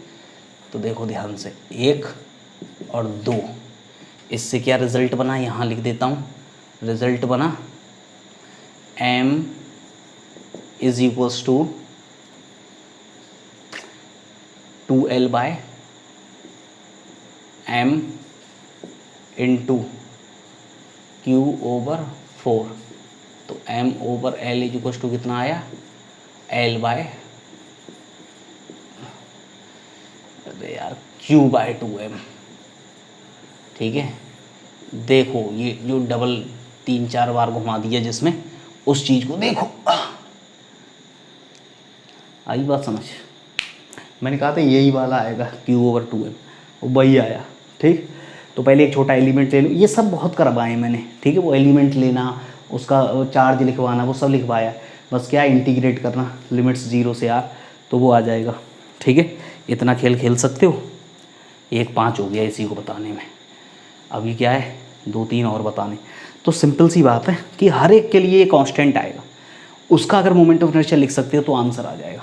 तो देखो ध्यान से, 1 और 2, इससे क्या रिजल्ट बना, यहाँ लिख देता हूँ, रिजल्ट बना m is equals to 2L by M into Q over 4, तो M over L is equal to कितना आया, एल बाय, अरे यार, क्यू बाय 2m। ठीक है, देखो ये जो डबल 3-4 बार घुमा दिया जिसमें, उस चीज़ को देखो, आई बात समझ। मैंने कहा था यही वाला आएगा क्यू ओवर 2m, वो वही आया। ठीक, तो पहले एक छोटा एलिमेंट ले लो, ये सब बहुत करवाए मैंने। ठीक है, वो एलिमेंट लेना, उसका चार्ज लिखवाना, वो सब लिखवाया, बस क्या इंटीग्रेट करना लिमिट्स 0 से r, तो वो आ जाएगा। ठीक है, इतना खेल खेल सकते हो। 1-5 हो गया इसी को बताने में, अभी क्या है 2-3 और बताने। तो सिंपल सी बात है कि हर एक के लिए ये कांस्टेंट आएगा, उसका अगर मोमेंट ऑफ इनर्शिया लिख सकते हो तो आंसर आ जाएगा।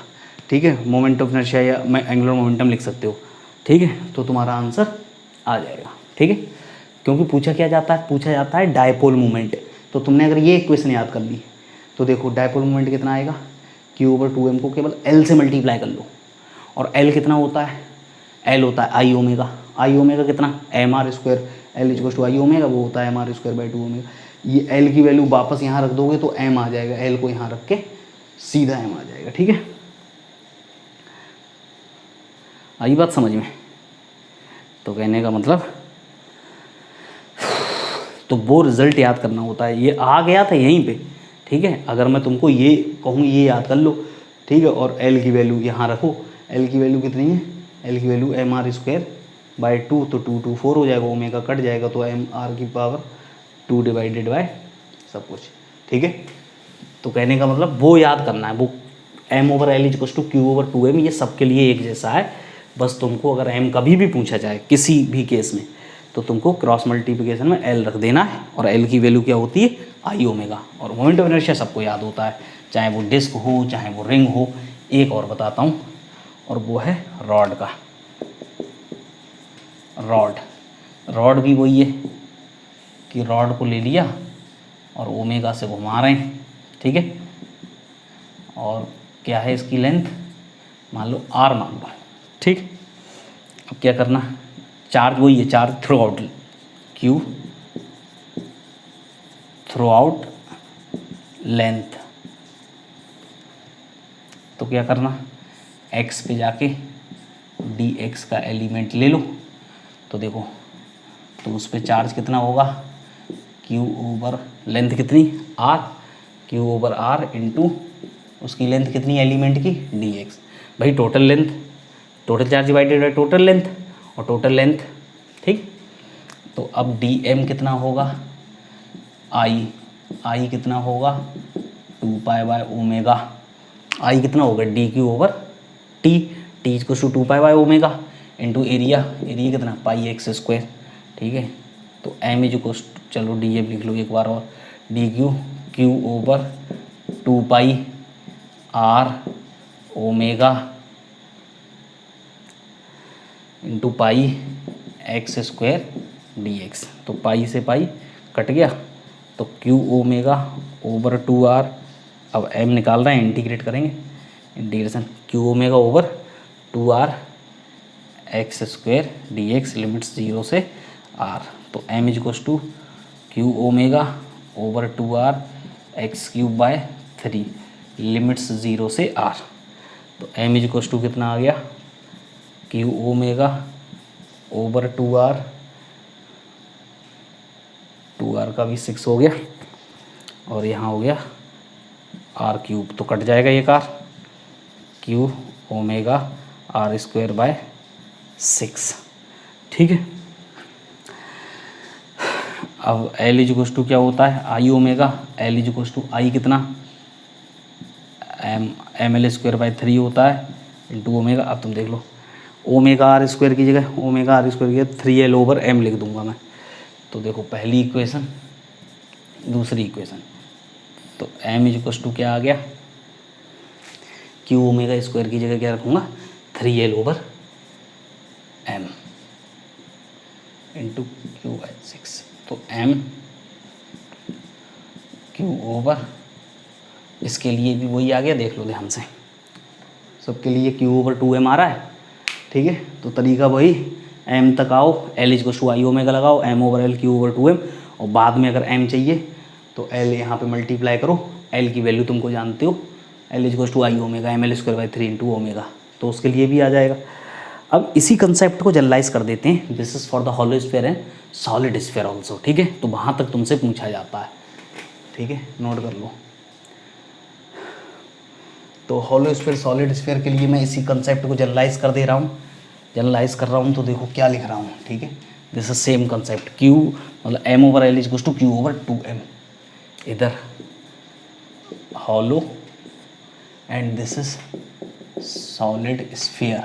ठीक है, मोमेंट ऑफ इनर्शिया या एंगुलर मोमेंटम लिख सकते हो। ठीक है, तो तुम्हारा आंसर आ जाएगा। ठीक है, क्योंकि पूछा क्या जाता है, पूछा जाता है डायपोल मोमेंट। तो तुमने अगर ये इक्वेशन याद कर ली तो देखो डायपोल मोमेंट कितना आएगा, क्यू ओवर 2m को केवल l से मल्टीप्लाई कर लो, और l कितना होता है, l होता है आई ओमेगा। आई ओमेगा कितना, mr², l is to I omega, वो होता है mr²/2 ओमेगा। ये l की वैल्यू वापस यहाँ रख दोगे तो m आ जाएगा, l को यहाँ रख के सीधा m आ जाएगा। ठीक है, आई बात समझ में। तो कहने का मतलब, तो वो रिज़ल्ट याद करना होता है, ये आ गया था यहीं पे। ठीक है, अगर मैं तुमको ये कहूँ ये याद कर लो, ठीक है, और l की वैल्यू यहाँ रखो, l की वैल्यू कितनी है, l की वैल्यू mr²/2, तो 2 2 4 हो जाएगा, ओमेगा कट जाएगा, तो mr⁻² डिवाइडेड बाय सब कुछ। ठीक है, तो कहने का मतलब वो याद करना है, वो m over l is to Q over 2m, ये सबके लिए एक जैसा है। बस तुमको अगर m कभी भी पूछा जाए किसी भी केस में, तो तुमको क्रॉस मल्टीप्लिकेशन में l रख देना है, और l की वैल्यू क्या होती है, आई ओमेगा। और मोमेंट ऑफ इनर्शिया सबको याद होता है, चाहे वो डिस्क हो चाहे वो रिंग हो। एक और बताता हूँ, और वो है रॉड का। रॉड भी वही है कि रॉड को ले लिया और ओमेगा से घुमा रहे हैं। ठीक है, और क्या है इसकी लेंथ, मान लो r मान लो। ठीक, अब क्या करना, चार्ज वही है, charge through out, Q through out length. तो क्या करना, x पे जाके dx का एलिमेंट ले लो, तो देखो, तो उस पर चार्ज कितना होगा, q ओवर लेंथ कितनी r, q over r into उसकी लेंथ कितनी एलिमेंट की, dx। भाई total length, total charge divided by total length, और टोटल लेंथ। ठीक, तो अब dm कितना होगा, i कितना होगा 2π/ओमेगा। i कितना होगा, dq over t is equal to 2π/ओमेगा इंटू एरिया कितना πx²। ठीक है, तो m इज इक्वल, चलो dm लिख लो एक बार और, dq q over 2πr omega into πx² dx। तो पाई से पाई कट गया, तो q ओमेगा ओवर 2r, अब m निकाल रहे हैं, इंटीग्रेट करेंगे, integration q omega over 2r x² dx, limits 0 से r। तो m is equal to q omega over 2r x³/3, limits 0 से r। तो m इज इक्वल टू कितना आ गया, q ओमेगा ओवर 2r का भी 6 हो गया, और यहाँ हो गया r³, तो कट जाएगा ये कार, q ओमेगा r²/6। ठीक है, अब l इज इक्वल टू क्या होता है, I omega, l is equal to I कितना, ml²/3 होता है इंटू ओमेगा। अब तुम देख लो, ओमेगा r² की जगह ओमेगा r² की जगह 3l ओवर m लिख दूंगा मैं। तो देखो पहली इक्वेशन, दूसरी इक्वेशन, तो m इज इक्वल टू क्या आ गया, q ओमेगा स्क्वायर की जगह क्या रखूँगा, 3l over m into q/6। तो m q ओवर, इसके लिए भी वही आ गया, देख लो ध्यान से, सबके लिए q ओवर 2m आ रहा है। ठीक है, तो तरीका वही एम तक आओ, L is equal to I omega लगाओ, M over L Q over 2m, और बाद में अगर एम चाहिए तो एल यहाँ पे मल्टीप्लाई करो, एल की वैल्यू तुमको जानते हो, L is equal to I omega M L square by 3 into omega, तो उसके लिए भी आ जाएगा। अब इसी कंसेप्ट को जनरलाइज कर देते हैं, this is for the hollow sphere and solid sphere also, ठीक है। तो वहाँ तक तुमसे पूछा जाता है, ठीक है, नोट कर लो। तो हॉलो स्फीयर सॉलिड स्फीयर के लिए मैं इसी कंसेप्ट को जनरलाइज कर दे रहा हूँ, जनरलाइज कर रहा हूँ, तो देखो क्या लिख रहा हूँ, ठीक है। This is same concept, Q मतलब M over L is equal to Q over 2m, इधर hollow and this is solid sphere,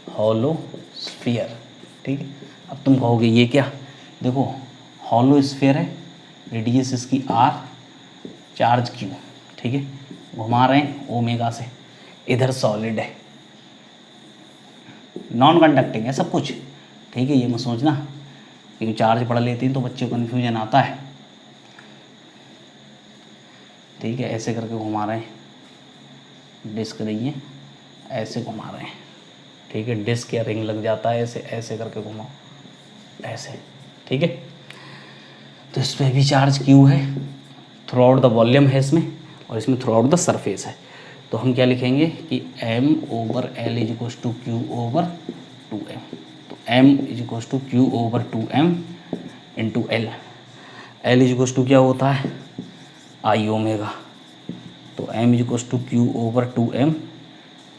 hollow sphere, ठीक है। अब तुम कहोगे ये क्या, देखो हॉलो स्फीयर है, रेडियस इसकी r, चार्ज q, ठीक है, घुमा रहे हैं ओमेगा से, इधर सॉलिड है, नॉन कंडक्टिंग है सब कुछ, ठीक है। ये मत सोचना, क्योंकि चार्ज पढ़ लेती हैं तो बच्चे को कन्फ्यूजन आता है, ठीक है। ऐसे करके घुमा रहे हैं, डिस्क नहीं है, ऐसे घुमा रहे हैं, ठीक है, डिस्क या रिंग लग जाता है, ऐसे ऐसे करके घुमाओ, ऐसे, ठीक है। तो इस पर भी चार्ज क्यू है, थ्रू आउट द वॉल्यूम है इसमें, और इसमें थ्रू आउट द सरफेस है। तो हम क्या लिखेंगे कि m over l is equal to Q over 2m, तो m is equal to Q over 2m into l, l is equal to क्या होता है आई ओमेगा, तो m is equal to Q over 2m,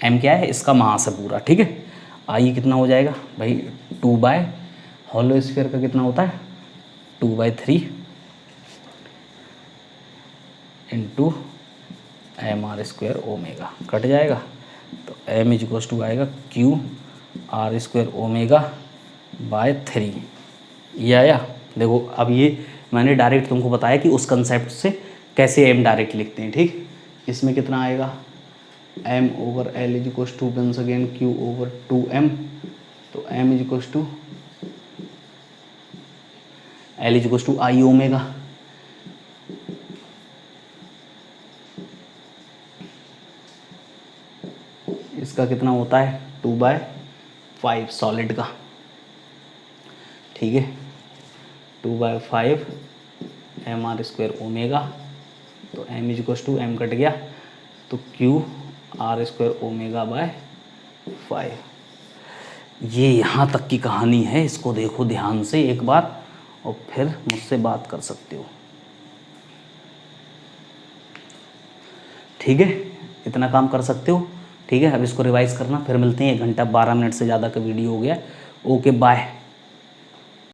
m क्या है इसका मास है पूरा, ठीक है। आई कितना हो जाएगा भाई 2 बाय हॉलो स्फीयर का कितना होता है 2/3 into M R square omega, cut जाएगा, तो एम इज इक्वल टू आएगा Q R square omega by 3, ये आया। देखो अब ये मैंने डायरेक्ट तुमको बताया कि उस कंसेप्ट से कैसे एम डायरेक्ट लिखते हैं, ठीक। इसमें कितना आएगा M over L is equal to once again Q over 2m, तो M is equal to L is equal to I omega, इसका कितना होता है 2/5 सॉलिड का, ठीक है, 2/5 एम आर स्क्वायर ओमेगा, तो M is equal to M cut गया, तो Q R square omega by 5। ये यहाँ तक की कहानी है, इसको देखो ध्यान से एक बार और फिर मुझसे बात कर सकते हो, ठीक है, इतना काम कर सकते हो, ठीक है। अब इसको रिवाइज करना, फिर मिलते हैं, 1 घंटा 12 मिनट से ज़्यादा का वीडियो हो गया, ओके बाय।